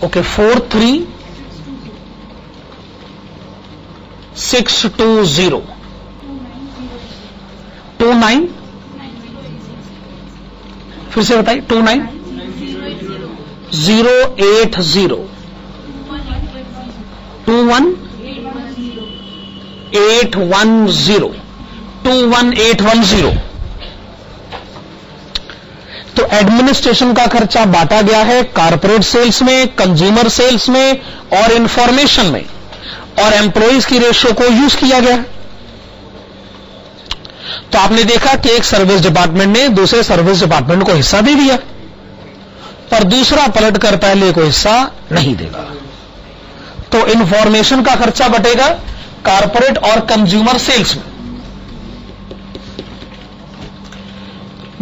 ओके, 43620 29, फिर से बताइए 29080 21810 तो एडमिनिस्ट्रेशन का खर्चा बांटा गया है कारपोरेट सेल्स में, कंज्यूमर सेल्स में और इंफॉर्मेशन में, और एम्प्लॉइज की रेशो को यूज किया गया। तो आपने देखा कि एक सर्विस डिपार्टमेंट ने दूसरे सर्विस डिपार्टमेंट को हिस्सा दे दिया, पर दूसरा पलटकर पहले को हिस्सा नहीं देगा। तो इंफॉर्मेशन का खर्चा बटेगा कारपोरेट और कंज्यूमर सेल्स में।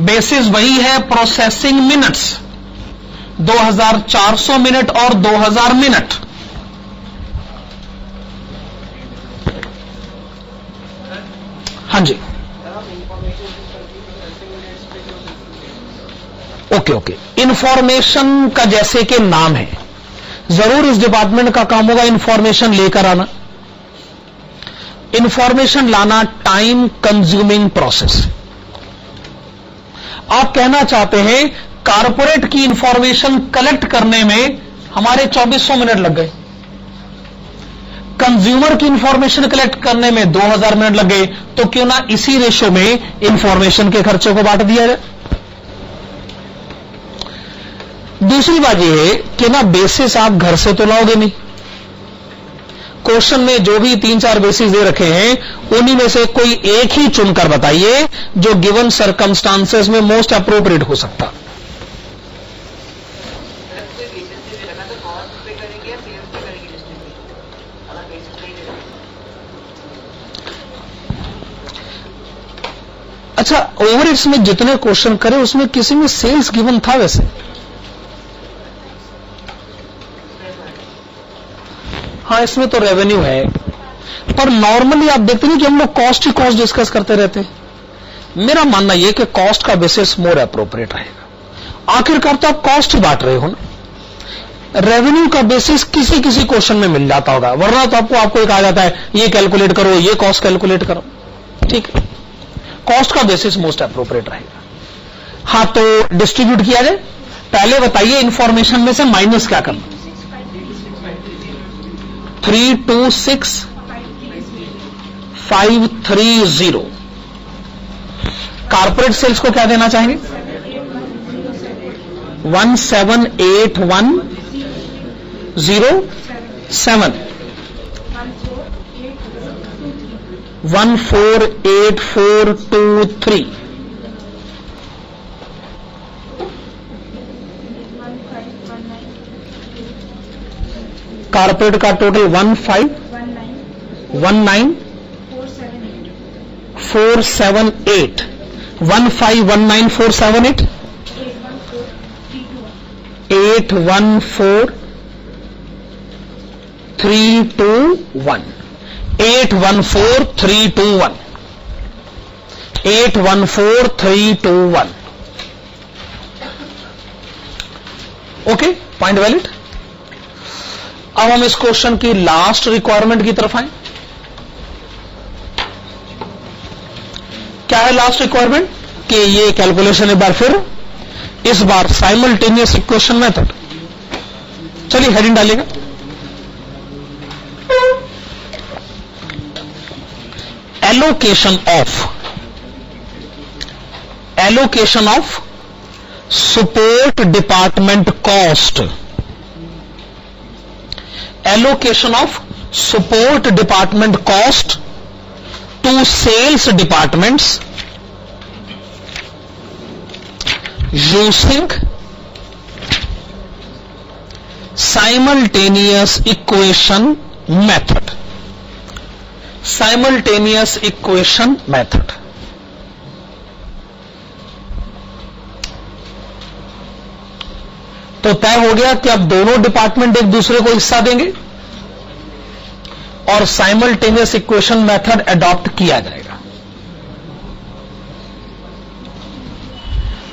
बेसिस वही है प्रोसेसिंग मिनट्स, 2400 मिनट और 2000 मिनट। हाँ जी, ओके। इंफॉर्मेशन का जैसे कि नाम है, जरूर इस डिपार्टमेंट का काम होगा इंफॉर्मेशन लेकर आना। इंफॉर्मेशन लाना टाइम कंज्यूमिंग प्रोसेस। आप कहना चाहते हैं कारपोरेट की इंफॉर्मेशन कलेक्ट करने में हमारे 2400 मिनट लग गए, कंज्यूमर की इंफॉर्मेशन कलेक्ट करने में 2000 मिनट लग गए, तो क्यों ना इसी रेशो में इंफॉर्मेशन के खर्चों को बांट दिया जाए। दूसरी बात यह है कि ना बेसिस आप घर से तो लाओगे नहीं। क्वेश्चन में जो भी 3-4 बेसिस दे रखे हैं उन्हीं में से कोई एक ही चुनकर बताइए जो गिवन सर्कमस्टांसेस में मोस्ट अप्रोप्रिएट हो सकता। अच्छा, ओवरहेड्स में जितने क्वेश्चन करे उसमें किसी में सेल्स गिवन था वैसे? हाँ, इसमें तो रेवेन्यू है, पर नॉर्मली आप देखते नहीं कि हम लोग कॉस्ट ही कॉस्ट डिस्कस करते रहते हैं। मेरा मानना यह कि कॉस्ट का बेसिस मोर अप्रोप्रिएट रहेगा। आखिरकार तो आप कॉस्ट ही बांट रहे हो ना, रेवेन्यू का बेसिस किसी किसी क्वेश्चन में मिल जाता होगा, वरना तो आपको एक आ जाता है ये कैलकुलेट करो, ये कॉस्ट कैलकुलेट करो। ठीक है, कॉस्ट का बेसिस मोस्ट अप्रोप्रिएट रहेगा। हाँ, तो डिस्ट्रीब्यूट किया जाए। पहले बताइए इंफॉर्मेशन में से माइनस क्या करना। 326,530। कारपोरेट सेल्स को क्या देना चाहेंगे? 1781007 148423। कारपोरेट का टोटल 1519478 1519478 814321 814321 814321। Okay, point valid. अब हम इस क्वेश्चन की लास्ट रिक्वायरमेंट की तरफ आए। क्या है लास्ट रिक्वायरमेंट? कि ये कैलकुलेशन एक बार फिर, इस बार साइमल्टेनियस इक्वेशन मेथड। चलिए हेडिंग डालिएगा। Allocation of support department cost, allocation of support department cost to sales departments using simultaneous equation method. Simultaneous equation method. तो तय हो गया कि अब दोनों डिपार्टमेंट एक दूसरे को हिस्सा देंगे और साइमल्टेनियस इक्वेशन मेथड अडॉप्ट किया जाएगा।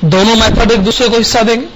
दोनों मेथड एक दूसरे को हिस्सा देंगे।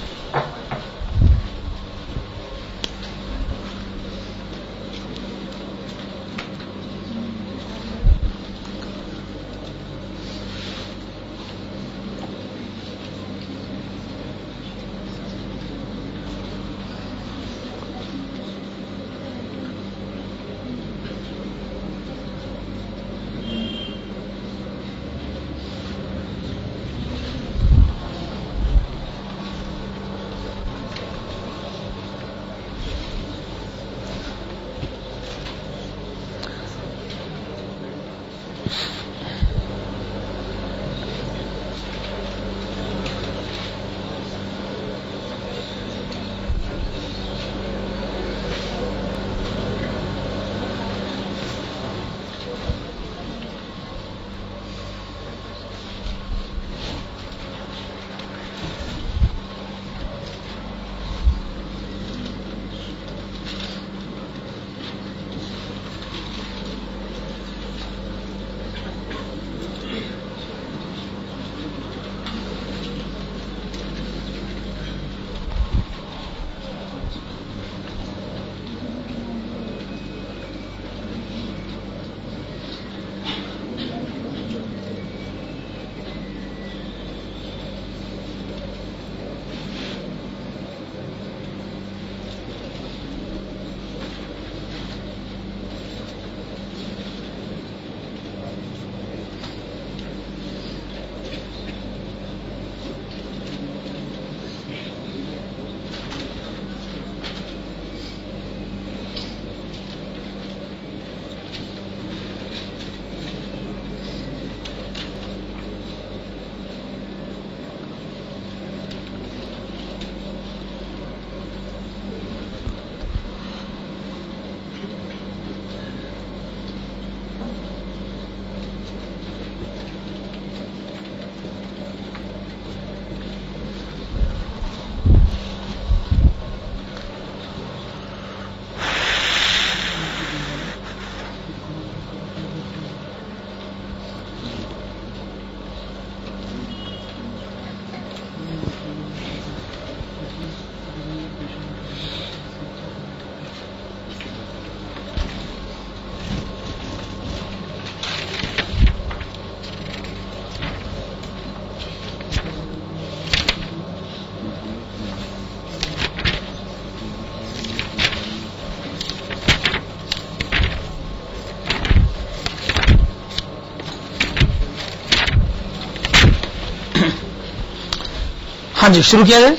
हाँ जी, शुरू किया जाए।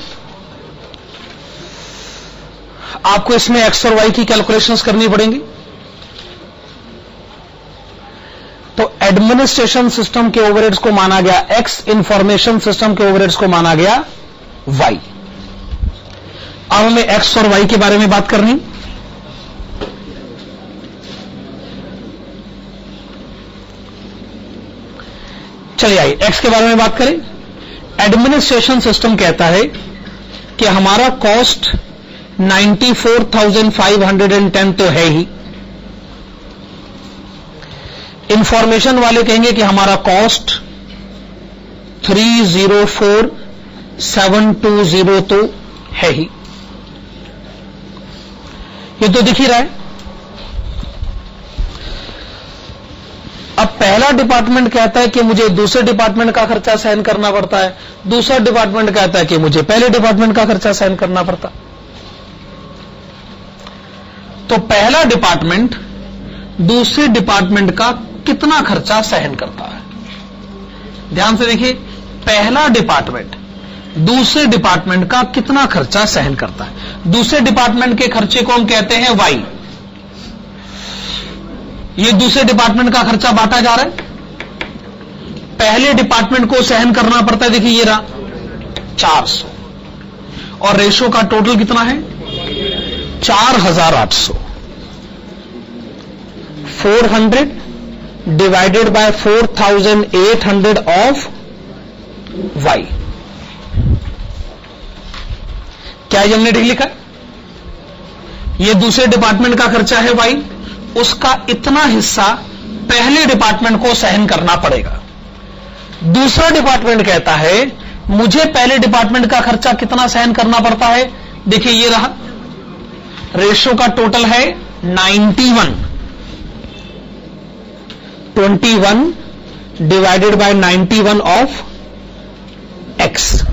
आपको इसमें एक्स और वाई की कैलकुलेशंस करनी पड़ेंगी। तो एडमिनिस्ट्रेशन सिस्टम के ओवरहेड्स को माना गया एक्स, इंफॉर्मेशन सिस्टम के ओवरहेड्स को माना गया वाई। अब हमें एक्स और वाई के बारे में बात करनी। चलिए आइए एक्स के बारे में बात करें। एडमिनिस्ट्रेशन सिस्टम कहता है कि हमारा कॉस्ट 94,510 तो है ही। इंफॉर्मेशन वाले कहेंगे कि हमारा कॉस्ट 304,720 तो है ही। ये तो दिख ही रहा है। अब पहला डिपार्टमेंट कहता है कि मुझे दूसरे डिपार्टमेंट का खर्चा सहन करना पड़ता है, दूसरा डिपार्टमेंट कहता है कि मुझे पहले डिपार्टमेंट का खर्चा सहन करना पड़ता। तो पहला डिपार्टमेंट दूसरे डिपार्टमेंट का कितना खर्चा सहन करता है। ध्यान से देखिए, पहला डिपार्टमेंट दूसरे डिपार्टमेंट का कितना खर्चा सहन करता है। दूसरे डिपार्टमेंट के खर्चे को हम कहते हैं वाई। ये दूसरे डिपार्टमेंट का खर्चा बांटा जा रहा है, पहले डिपार्टमेंट को सहन करना पड़ता है। देखिए ये रहा 400 और रेशो का टोटल कितना है 4800। 400 डिवाइडेड बाय 4800 ऑफ वाई। क्या ये हमने ठीक लिखा? ये दूसरे डिपार्टमेंट का खर्चा है वाई, उसका इतना हिस्सा पहले डिपार्टमेंट को सहन करना पड़ेगा। दूसरा डिपार्टमेंट कहता है मुझे पहले डिपार्टमेंट का खर्चा कितना सहन करना पड़ता है। देखिए ये रहा, रेशो का टोटल है 91। 21 डिवाइडेड बाय 91 ऑफ एक्स।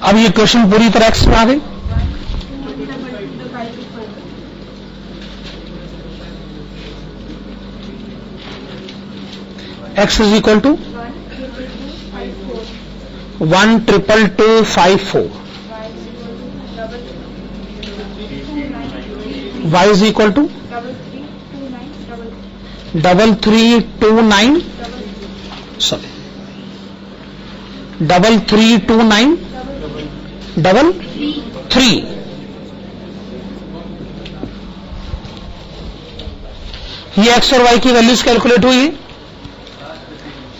अब ये क्वेश्चन पूरी तरह एक्स में आ गई। X is equal to 1,222,5,4। y is equal to 3,329 sorry 3,329 3। ये एक्स और वाई की वैल्यूज कैलकुलेट हुई है,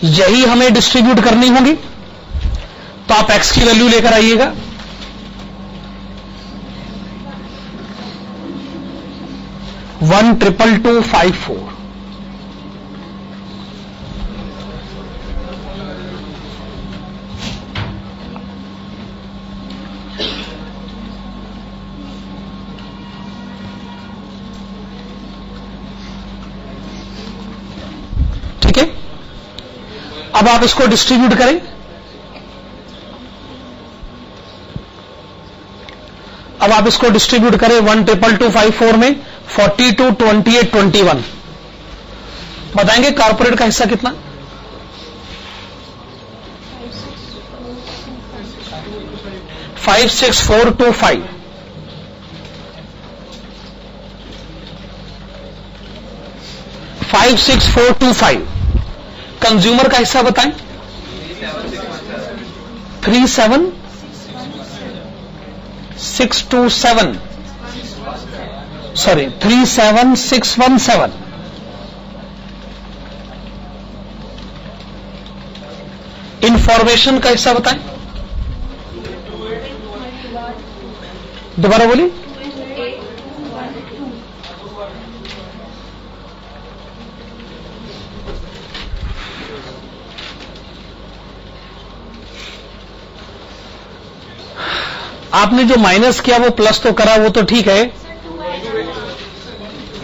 यही हमें डिस्ट्रीब्यूट करनी होगी। तो आप एक्स की वैल्यू लेकर आइएगा। वन 1,222,5,4। ठीक है, अब आप इसको डिस्ट्रीब्यूट करें। अब आप इसको डिस्ट्रीब्यूट करें 1,222,5,4 में 42, 28, 21। बताएंगे कॉर्पोरेट का हिस्सा कितना? 56425। 56425। कंज्यूमर का हिस्सा बताएं। 37627 सॉरी 37617। इंफॉर्मेशन का हिस्सा बताएं। दोबारा बोलिए। आपने जो माइनस किया वो प्लस तो करा, वो तो ठीक है।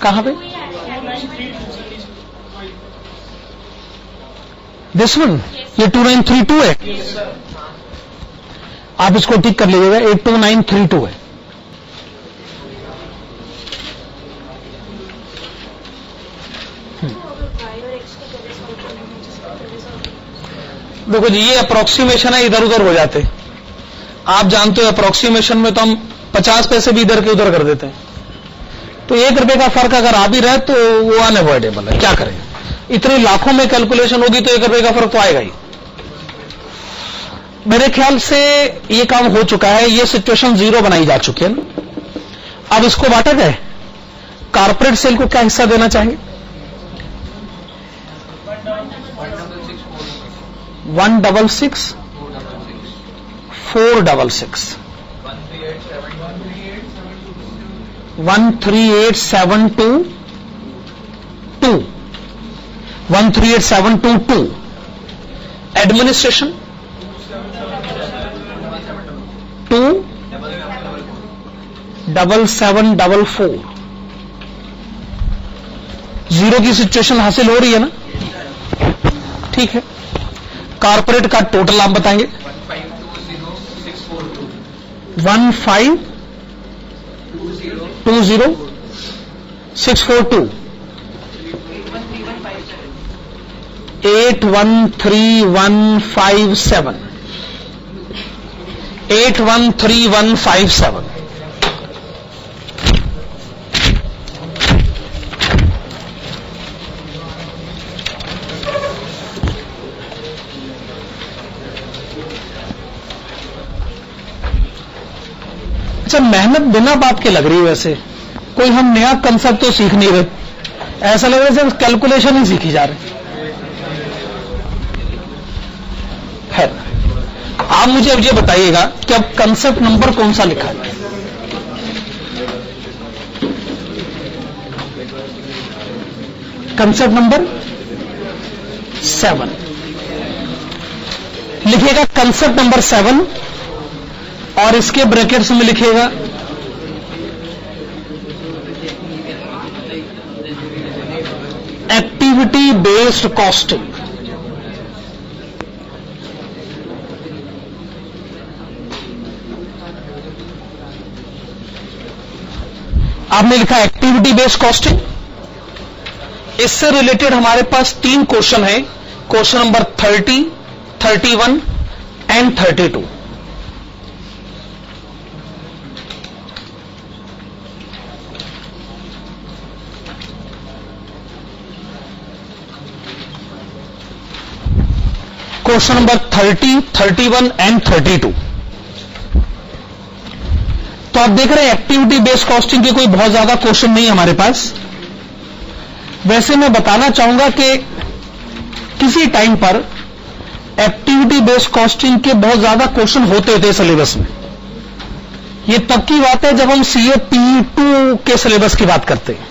कहां पे? दिस वन, ये 2932 है। आप इसको ठीक कर लीजिएगा, 82932 है। देखो जी, ये अप्रोक्सीमेशन है, इधर उधर हो जाते। आप जानते हो अप्रोक्सीमेशन में तो हम 50 पैसे भी इधर के उधर कर देते हैं। तो 1 रुपए का फर्क अगर आ भी रहा है तो वो अनअवॉइडेबल है, क्या करें। इतने लाखों में कैलकुलेशन होगी तो 1 रुपए का फर्क तो आएगा ही। मेरे ख्याल से ये काम हो चुका है, ये सिचुएशन 0 बनाई जा चुकी है ना। अब इसको बांटा जाए। कॉर्पोरेट सेल को क्या हिस्सा देना चाहेंगे? 166 466 138,722 138,722 एडमिनिस्ट्रेशन 27744 जीरो की सिचुएशन हासिल हो रही है ना? ठीक है। कॉर्पोरेट का टोटल आप बताएंगे 1520642 813157 813157 अच्छा, मेहनत बिना बात के लग रही है। वैसे कोई हम नया कंसेप्ट तो सीख नहीं रहे, ऐसा लग रहा है सिर्फ कैलकुलेशन ही सीखी जा रही है। आप मुझे अब ये बताइएगा कि अब कंसेप्ट नंबर कौन सा लिखा है? कंसेप्ट नंबर 7 लिखिएगा। कंसेप्ट नंबर 7 और इसके ब्रैकेट्स में लिखिएगा एक्टिविटी बेस्ड कॉस्टिंग। आपने लिखा एक्टिविटी बेस्ड कॉस्टिंग। इससे रिलेटेड हमारे पास 3 क्वेश्चन है, question number 30, 31 and 32। Question number 30, 31 and 32। तो आप देख रहे हैं एक्टिविटी बेस्ड कॉस्टिंग के कोई बहुत ज्यादा क्वेश्चन नहीं है हमारे पास। वैसे मैं बताना चाहूंगा कि किसी टाइम पर एक्टिविटी बेस्ड कॉस्टिंग के बहुत ज्यादा क्वेश्चन होते थे सिलेबस में। यह तब की बात है जब हम सीए P2 के सिलेबस की बात करते हैं।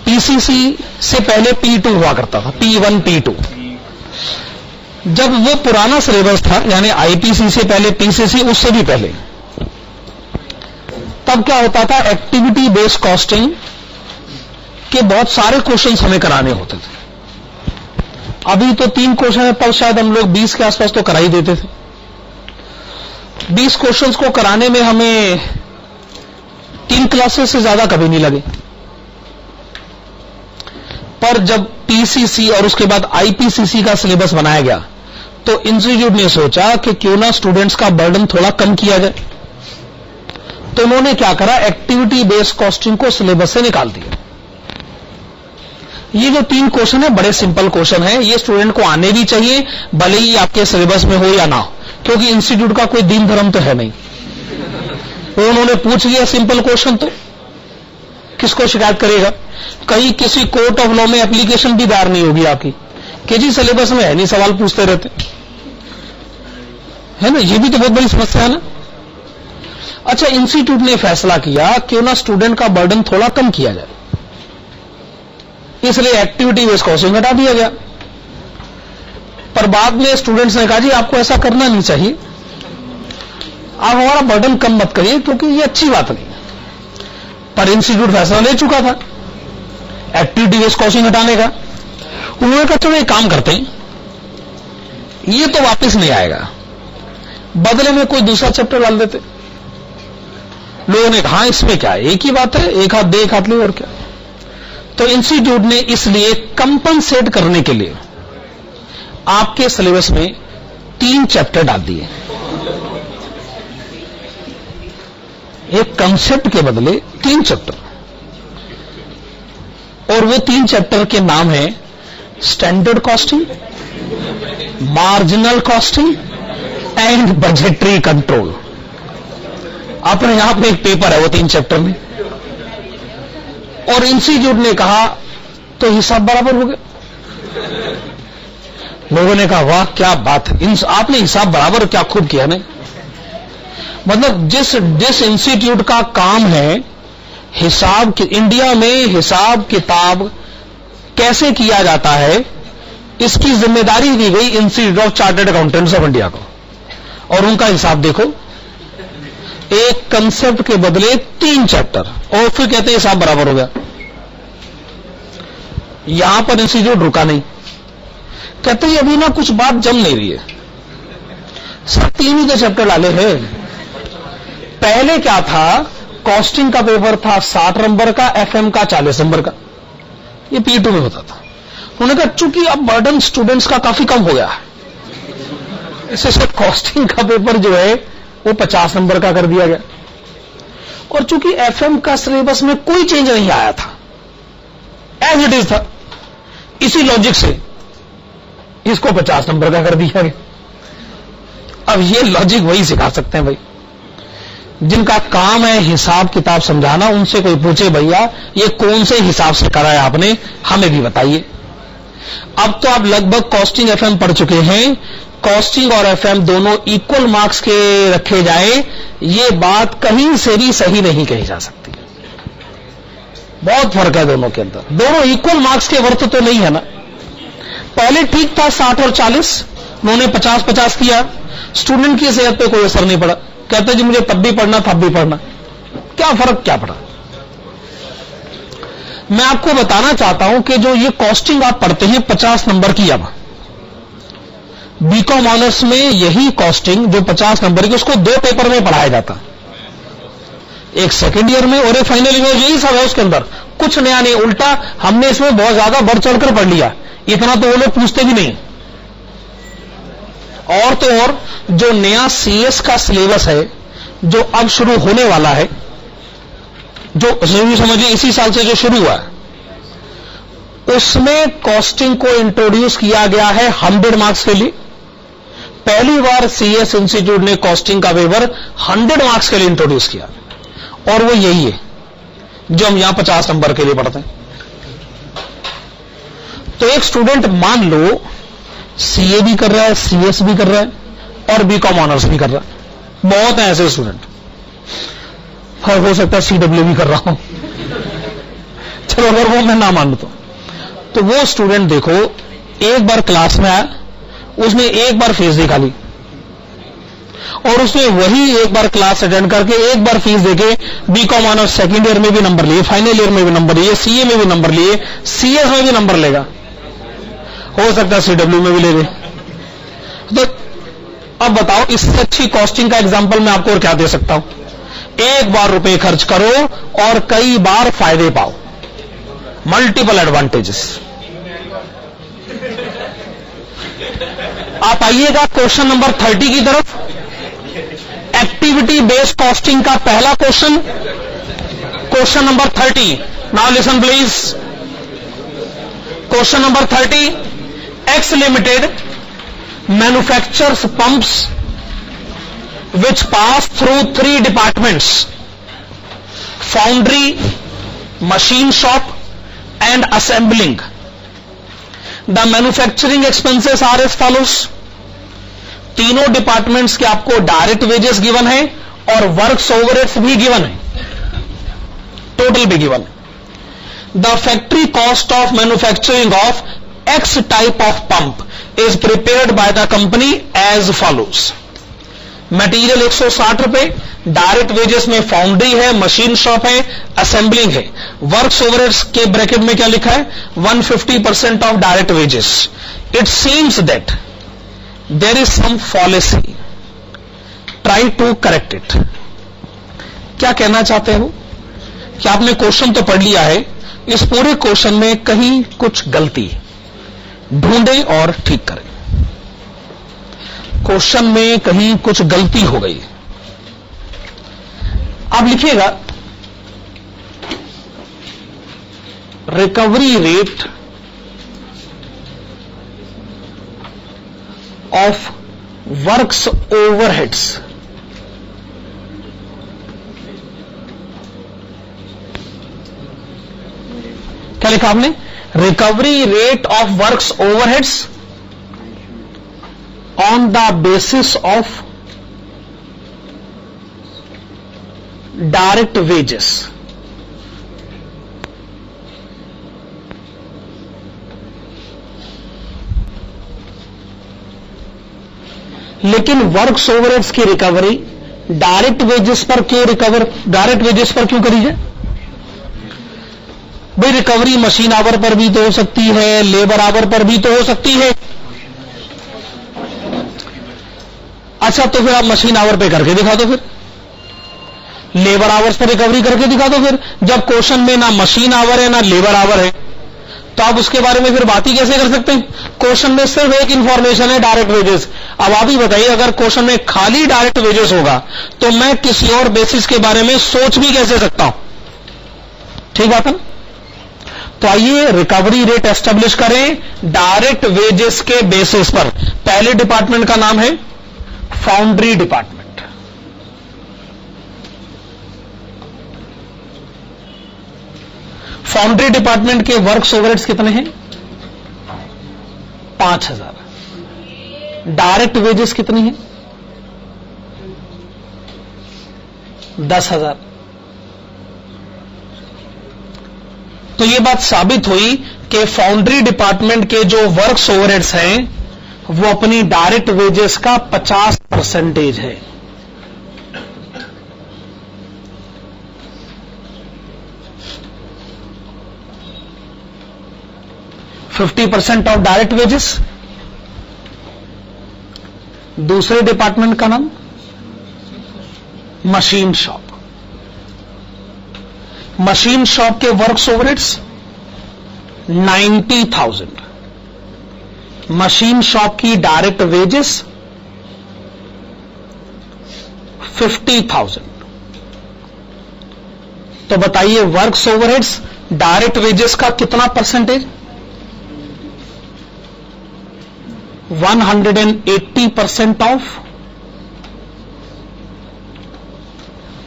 पीसीसी से पहले P2 हुआ करता था, P1 P2। जब वो पुराना सिलेबस था, यानी आईपीसी से पहले पीसीसी, उससे भी पहले, तब क्या होता था, एक्टिविटी बेस्ड कॉस्टिंग के बहुत सारे क्वेश्चंस हमें कराने होते थे। अभी तो 3 क्वेश्चन है, तब शायद हम लोग 20 के आसपास तो करा ही देते थे। 20 क्वेश्चंस को कराने में हमें 3 क्लासेस से ज्यादा कभी नहीं लगे। पर जब पीसीसी और उसके बाद आईपीसीसी का सिलेबस बनाया गया, तो इंस्टीट्यूट ने सोचा कि क्यों ना स्टूडेंट्स का बर्डन थोड़ा कम किया जाए। तो उन्होंने क्या करा, एक्टिविटी बेस्ड कॉस्टिंग को सिलेबस से निकाल दिया। ये जो 3 क्वेश्चन है, बड़े सिंपल क्वेश्चन है। ये स्टूडेंट को आने भी चाहिए, भले ही आपके सिलेबस में हो या ना हो, क्योंकि इंस्टीट्यूट का कोई दीन धर्म तो है नहीं। तो उन्होंने पूछ लिया सिंपल क्वेश्चन, तो किसको शिकायत करेगा? कहीं किसी कोर्ट ऑफ लॉ में एप्लीकेशन भी दायर नहीं होगी आपकी कि जी सिलेबस में है नहीं, सवाल पूछते रहते है ना। ये भी तो बहुत बड़ी समस्या है ना। अच्छा, इंस्टीट्यूट ने फैसला किया क्यों ना स्टूडेंट का बर्डन थोड़ा कम किया जाए, इसलिए एक्टिविटी बेस्ड कॉस्टिंग हटा दिया गया। पर बाद में स्टूडेंट्स ने कहा जी आपको ऐसा करना नहीं चाहिए, आप हमारा बर्डन कम मत करिए, क्योंकि ये अच्छी बात नहीं। पर इंस्टीट्यूट फैसला ले चुका था एक्टिविटी बेस्ड कॉस्टिंग हटाने का। उन्होंने कहा चलो एक काम करते हैं, ये तो वापस नहीं आएगा, बदले में कोई दूसरा चैप्टर डाल देते। लोगों ने कहा इसमें क्या है, एक ही बात है, एक हाथ दे एक हाथ ले, और क्या। तो इंस्टीट्यूट ने इसलिए कंपनसेट करने के लिए आपके सिलेबस में 3 चैप्टर डाल दिए। एक कंसेप्ट के बदले 3 चैप्टर, और वो 3 चैप्टर के नाम है standard costing, marginal costing and budgetary control. अपने यहां पे एक पेपर है वो 3 चैप्टर में। और इंस्टीट्यूट ने कहा तो हिसाब बराबर हो गया। लोगों ने कहा वाह क्या बात है, आपने हिसाब बराबर क्या खूब किया नहीं। मतलब जिस इंस्टीट्यूट का काम है इंडिया में हिसाब किताब कैसे किया जाता है, इसकी जिम्मेदारी दी गई institute of chartered accountants of India को। और उनका हिसाब देखो, एक कंसेप्ट के बदले 3 चैप्टर, और फिर कहते हैं हिसाब बराबर हो गया। यहां पर इंस्टीट्यूट रुका नहीं, कहते हैं अभी ना कुछ बात जम नहीं रही है, सब 3 ही तो चैप्टर डाले हैं। पहले क्या था, कॉस्टिंग का पेपर था 60 नंबर का, एफएम का 40 नंबर का, ये P2 में होता था। उन्होंने कहा चूंकि अब बर्डन स्टूडेंट्स का काफी कम हो गया है, इससे कॉस्टिंग का पेपर जो है वो 50 नंबर का कर दिया गया। और चूंकि एफएम का सिलेबस में कोई चेंज नहीं आया था, एज इट इज था, इसी लॉजिक से इसको 50 नंबर का कर दिया गया। अब ये लॉजिक वही सिखा सकते हैं भाई, जिनका काम है हिसाब किताब समझाना, उनसे कोई पूछे भैया ये कौन से हिसाब से कराया आपने, हमें भी बताइए। अब तो आप लगभग कॉस्टिंग एफएम पढ़ चुके हैं, कॉस्टिंग और एफएम दोनों इक्वल मार्क्स के रखे जाए, ये बात कहीं से भी सही नहीं कही जा सकती। बहुत फर्क है दोनों के अंदर, दोनों इक्वल मार्क्स के वर्थ तो नहीं है ना। पहले ठीक था 60 और 40, उन्होंने 50-50 किया, स्टूडेंट की सेहत पे कोई असर नहीं पड़ा, कहते जी मुझे तब भी पढ़ना तब भी पढ़ना, क्या फर्क क्या पड़ा। मैं आपको बताना चाहता हूं कि जो ये कॉस्टिंग आप पढ़ते हैं 50 नंबर की, अब बीकॉम ऑनर्स में यही कॉस्टिंग जो 50 नंबर की, उसको 2 पेपर में पढ़ाया जाता, एक सेकेंड ईयर में और एक फाइनल ईयर में। यही सब है उसके अंदर, कुछ नया नहीं, उल्टा हमने इसमें बहुत ज्यादा बढ़ चढ़कर पढ़ लिया, इतना तो वो लोग पूछते भी नहीं। और तो और जो नया सीएस का सिलेबस है जो अब शुरू होने वाला है, जो समझिए इसी साल से जो शुरू हुआ है, उसमें कॉस्टिंग को इंट्रोड्यूस किया गया है 100 मार्क्स के लिए। पहली बार सीएस इंस्टीट्यूट ने कॉस्टिंग का पेपर 100 मार्क्स के लिए इंट्रोड्यूस किया, और वो यही है जो हम यहां 50 नंबर के लिए पढ़ते हैं। तो एक स्टूडेंट मान लो सीए भी कर रहा है, सीएस भी कर रहा है, और बीकॉम ऑनर्स भी कर रहा है, बहुत है ऐसे स्टूडेंट, हो सकता है सीडब्ल्यू भी कर रहा हूं, चलो अगर वो मैं ना मान तो वो स्टूडेंट देखो एक बार क्लास में आया, उसने एक बार फीस दिखा ली, और उसने वही एक बार क्लास अटेंड करके एक बार फीस देके बीकॉम ऑनर्स सेकेंड ईयर में भी नंबर लिए, फाइनल ईयर में भी नंबर लिए, सीए में भी नंबर लिए, सीएस में भी नंबर लेगा, हो सकता है सीडब्ल्यू में भी ले ले। तो अब बताओ इससे अच्छी कॉस्टिंग का एग्जांपल मैं आपको और क्या दे सकता हूं। एक बार रुपए खर्च करो और कई बार फायदे पाओ, मल्टीपल एडवांटेजेस। आप आइएगा क्वेश्चन नंबर 30 की तरफ, एक्टिविटी बेस्ड कॉस्टिंग का पहला question, question number 30। Now listen please, question number 30, X Limited manufactures pumps which pass through 3 departments: foundry, machine shop and assembling. The manufacturing expenses are as follows. तीनों डिपार्टमेंट्स के आपको डायरेक्ट वेजेस गिवन है और वर्क्स ओवरहेड्स भी गिवन है, टोटल भी गिवन है। The factory cost of manufacturing of X type of pump is prepared by the company as follows. Material 160 रुपए, डायरेक्ट वेजेस में फाउंड्री है, मशीन शॉप है, असेंबलिंग है, वर्क्स ओवरहेड्स के ब्रैकेट में क्या लिखा है 150% of direct wages. It seems that there is some fallacy, try to correct it. क्या कहना चाहते हो कि आपने क्वेश्चन तो पढ़ लिया है, इस पूरे क्वेश्चन में कहीं कुछ गलती ढूंढे और ठीक करें। क्वेश्चन में कहीं कुछ गलती हो गई, आप लिखिएगा recovery rate of works overheads. क्या लिखा आपने? Recovery rate of works overheads on the basis of direct wages, लेकिन वर्क्स ओवरहेड्स की रिकवरी डायरेक्ट वेजेस पर क्यों करी जाए? भाई रिकवरी मशीन आवर पर भी तो हो सकती है, लेबर आवर पर भी तो हो सकती है। अच्छा, तो फिर आप मशीन आवर पे करके दिखा दो, फिर लेबर आवर्स पर रिकवरी करके दिखा दो। फिर जब क्वेश्चन में ना मशीन आवर है ना लेबर आवर है, तो आप उसके बारे में फिर बात ही कैसे कर सकते हैं? क्वेश्चन में सिर्फ एक इंफॉर्मेशन है, डायरेक्ट वेजेस। अब आप ही बताइए, अगर क्वेश्चन में खाली डायरेक्ट वेजेस होगा तो मैं किसी और बेसिस के बारे में सोच भी कैसे सकता हूं? ठीक बात है ना? तो आइए रिकवरी रेट एस्टेब्लिश करें डायरेक्ट वेजेस के बेसिस पर। पहले डिपार्टमेंट का नाम है फाउंड्री डिपार्टमेंट। फाउंड्री डिपार्टमेंट के वर्क्स ओवरहेड्स कितने हैं? 5000। डायरेक्ट वेजेस कितनी है? 10,000। तो यह बात साबित हुई कि फाउंड्री डिपार्टमेंट के जो वर्क्स ओवरहेड्स हैं वो अपनी डायरेक्ट वेजेस का 50% है। %50 ऑफ डायरेक्ट वेजेस। दूसरे डिपार्टमेंट का नाम मशीन शॉप। मशीन शॉप के वर्क्स ओवरहेड्स 90,000। मशीन शॉप की डायरेक्ट वेजेस 50,000। तो बताइए वर्क्स ओवरहेड्स डायरेक्ट वेजेस का कितना परसेंटेज? 180% of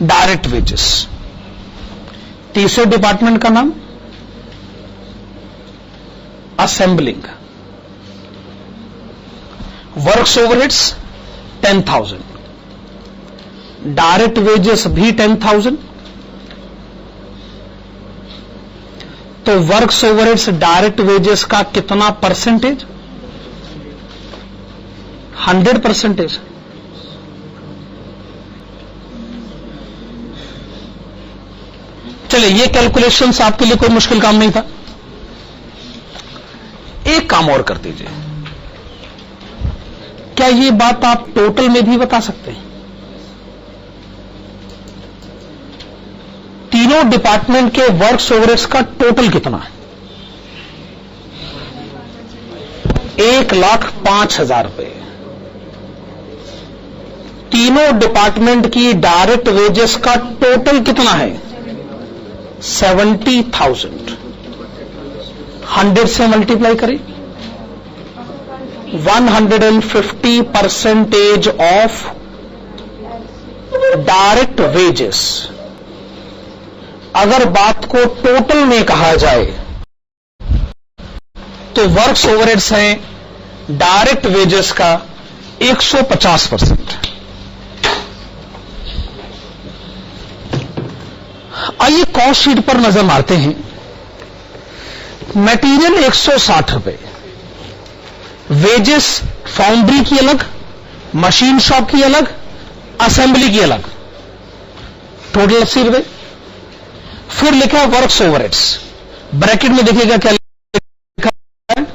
direct wages. तीसरे डिपार्टमेंट का नाम assembling. Works overheads 10,000, direct wages भी 10,000। तो वर्क्स ओवरहेड्स डायरेक्ट वेजेस का कितना परसेंटेज? 100%। चलिए, ये कैलकुलेशंस आपके लिए कोई मुश्किल काम नहीं था। एक काम और कर दीजिए, क्या ये बात आप टोटल में भी बता सकते हैं? तीनों डिपार्टमेंट के वर्क्स ओवरहेड्स का टोटल कितना है? 1,05,000 रुपए। तीनों डिपार्टमेंट की डायरेक्ट वेजेस का टोटल कितना है? 70,000। 100 से मल्टीप्लाई करें। 150% ऑफ डायरेक्ट वेजेस। अगर बात को टोटल में कहा जाए तो वर्क्स ओवरहेड्स हैं डायरेक्ट वेजेस का 150%। आइए कॉस्ट शीट पर नजर मारते हैं। मटेरियल 160 रुपए, वेजेस फाउंड्री की अलग, मशीन शॉप की अलग, असेंबली की अलग, टोटल 80 रुपए। फिर लिखा है वर्क्स ओवरहेड्स, ब्रैकेट में देखिएगा क्या लिखा है?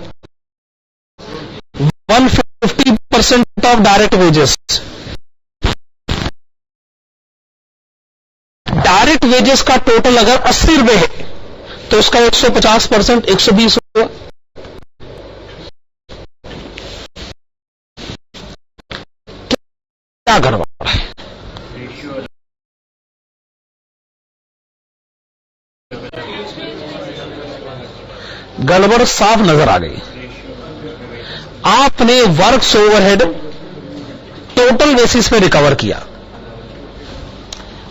150% of direct wages. Direct wages का टोटल अगर 80 रुपए है तो उसका 150% 120 हुआ। क्या गड़बड़ है? गड़बड़ साफ नजर आ गई। आपने वर्क्स ओवरहेड टोटल बेसिस पे रिकवर किया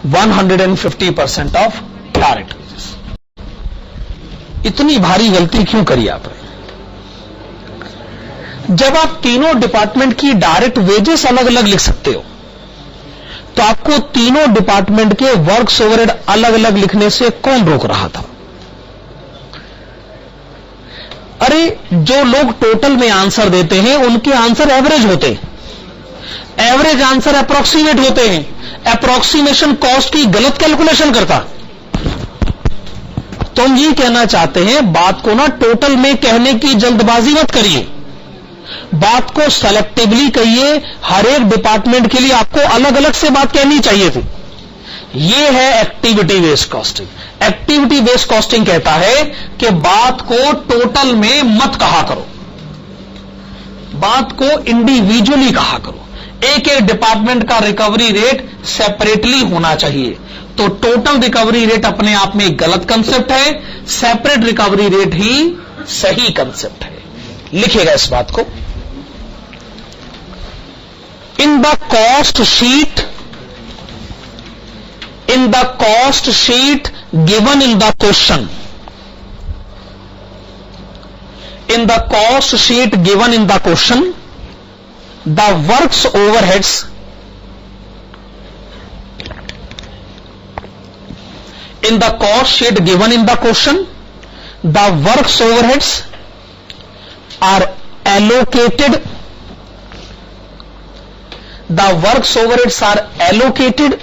150% ऑफ डायरेक्ट वेजेस। इतनी भारी गलती क्यों करी आपने? जब आप तीनों डिपार्टमेंट की डायरेक्ट वेजेस अलग अलग लिख सकते हो तो आपको तीनों डिपार्टमेंट के वर्क्स ओवरहेड अलग अलग लिखने से कौन रोक रहा था? अरे जो लोग टोटल में आंसर देते हैं उनके आंसर एवरेज होते हैं, एवरेज आंसर अप्रोक्सीमेट होते हैं, अप्रोक्सीमेशन कॉस्ट की गलत कैलकुलेशन करता। तो हम ये कहना चाहते हैं, बात को ना टोटल में कहने की जल्दबाजी मत करिए, बात को सेलेक्टिवली कहिए। हर एक डिपार्टमेंट के लिए आपको अलग अलग से बात कहनी चाहिए थी। यह है activity based costing. Activity based costing कहता है कि बात को टोटल में मत कहा करो, बात को इंडिविजुअली कहा करो। एक एक डिपार्टमेंट का रिकवरी रेट सेपरेटली होना चाहिए। तो टोटल रिकवरी रेट अपने आप में एक गलत कंसेप्ट है, सेपरेट रिकवरी रेट ही सही कंसेप्ट है। लिखिएगा इस बात को। In the cost sheet given in the question, in the cost sheet given in the question, the works overheads in the cost sheet given in the question, the works overheads are allocated, the works overheads are allocated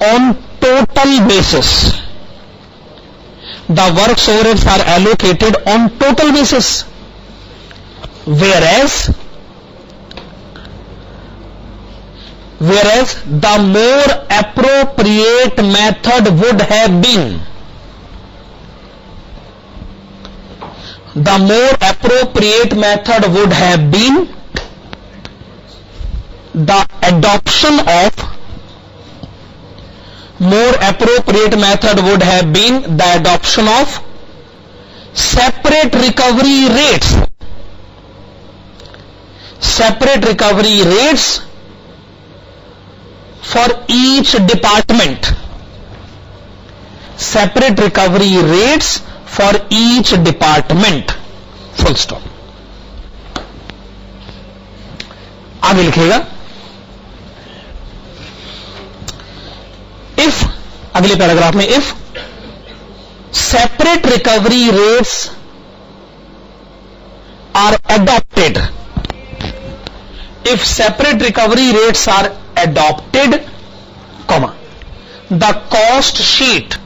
on total basis. The works overheads are allocated on total basis, whereas the more appropriate method would have been, the more appropriate method would have been the adoption of, more appropriate method would have been the adoption of separate recovery rates, separate recovery rates for each department, separate recovery rates for each department, full stop. आगे लिखेगा, if, अगले पैराग्राफ में, if separate recovery rates are adopted, if separate recovery rates are adopted, comma, the cost sheet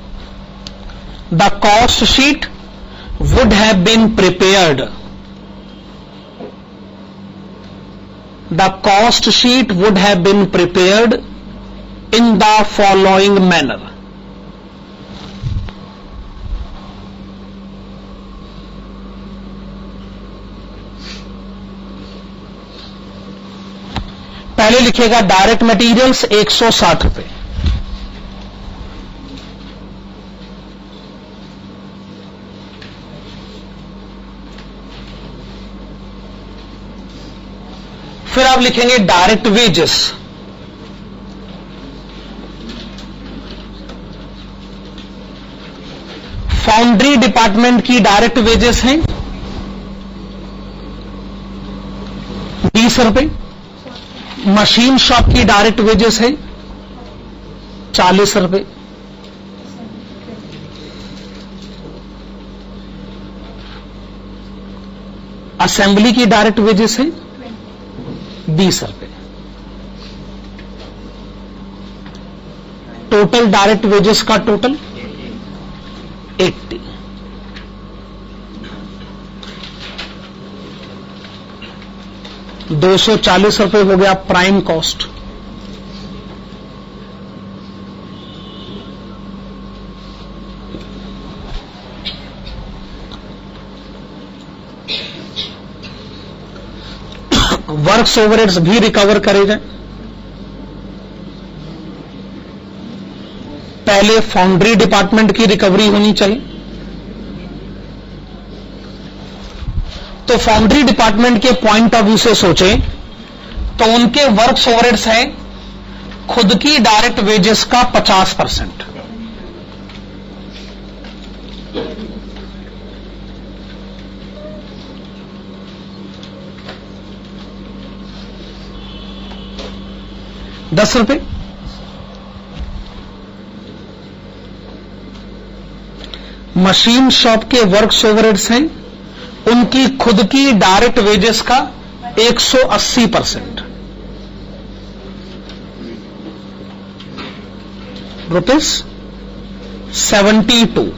would have been prepared, the cost sheet would have been prepared in the following manner. पहले लिखेगा डायरेक्ट मटेरियल्स 160 रुपए, फिर आप लिखेंगे डायरेक्ट वेजेस, फाउंड्री डिपार्टमेंट की डायरेक्ट वेजेस हैं 20 रुपए, मशीन शॉप की डायरेक्ट वेजेस है 40 रुपए, असेंबली की डायरेक्ट वेजेस है 20 रुपए, टोटल डायरेक्ट वेजेस का टोटल 80, ₹240 हो गया प्राइम कॉस्ट, वर्क्स ओवरहेड्स भी रिकवर करेगा। पहले फाउंड्री डिपार्टमेंट की रिकवरी होनी चाहिए, तो फाउंड्री डिपार्टमेंट के पॉइंट ऑफ व्यू से सोचें तो उनके वर्क्स ओवरहेड्स हैं खुद की डायरेक्ट वेजेस का 50%, ₹10। मशीन शॉप के वर्क्स ओवरहेड्स हैं, उनकी खुद की डायरेक्ट वेजेस का 180%, ₹72।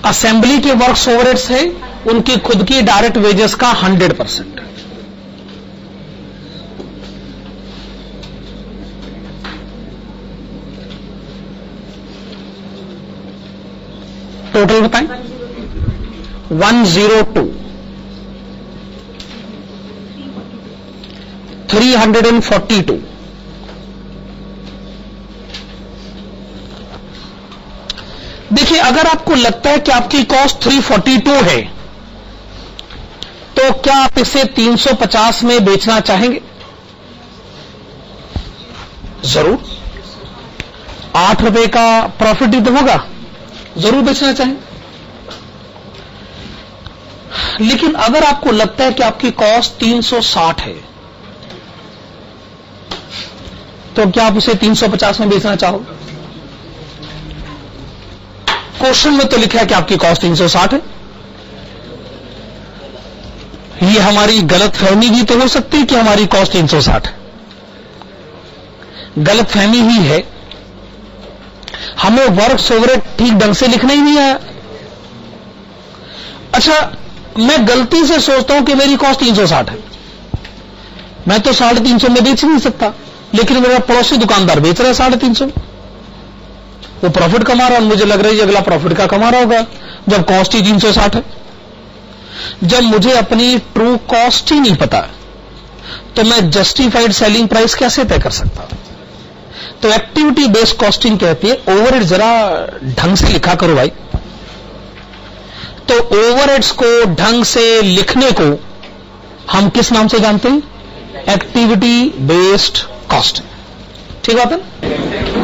असेंबली के वर्क्स ओवरहेड्स है, उनकी खुद की डायरेक्ट वेजेस का 100%। टोटल बताएं। 102, 342। देखिए, अगर आपको लगता है कि आपकी कॉस्ट 342 है, तो क्या आप इसे 350 में बेचना चाहेंगे? जरूर। ₹8 का प्रॉफिट ही तो होगा, जरूर बेचना चाहें। लेकिन अगर आपको लगता है कि आपकी कॉस्ट 360 है, तो क्या आप उसे 350 में बेचना चाहोगे? क्वेश्चन में तो लिखा है कि आपकी कॉस्ट 360 है। ये हमारी गलतफहमी भी तो हो सकती है कि हमारी कॉस्ट 360 है। गलतफहमी ही है, हमें वर्क्स ओवरहेड ठीक ढंग से लिखना ही नहीं आया। अच्छा, मैं गलती से सोचता हूं कि मेरी कॉस्ट 360 है, मैं तो 350 में बेच नहीं सकता, लेकिन मेरा पड़ोसी दुकानदार बेच रहा है 350 में, वो प्रॉफिट कमा रहा है, मुझे लग रहा है अगला प्रॉफिट का कमा रहा होगा, जब कॉस्ट ही 360 है। जब मुझे अपनी ट्रू कॉस्ट ही नहीं पता, तो मैं जस्टिफाइड सेलिंग प्राइस कैसे तय कर सकता? तो एक्टिविटी बेस्ड कॉस्टिंग कहती है ओवरहेड जरा ढंग से लिखा करो भाई। तो ओवरहेड्स को ढंग से लिखने को हम किस नाम से जानते हैं? Activity based costing. ठीक बात है।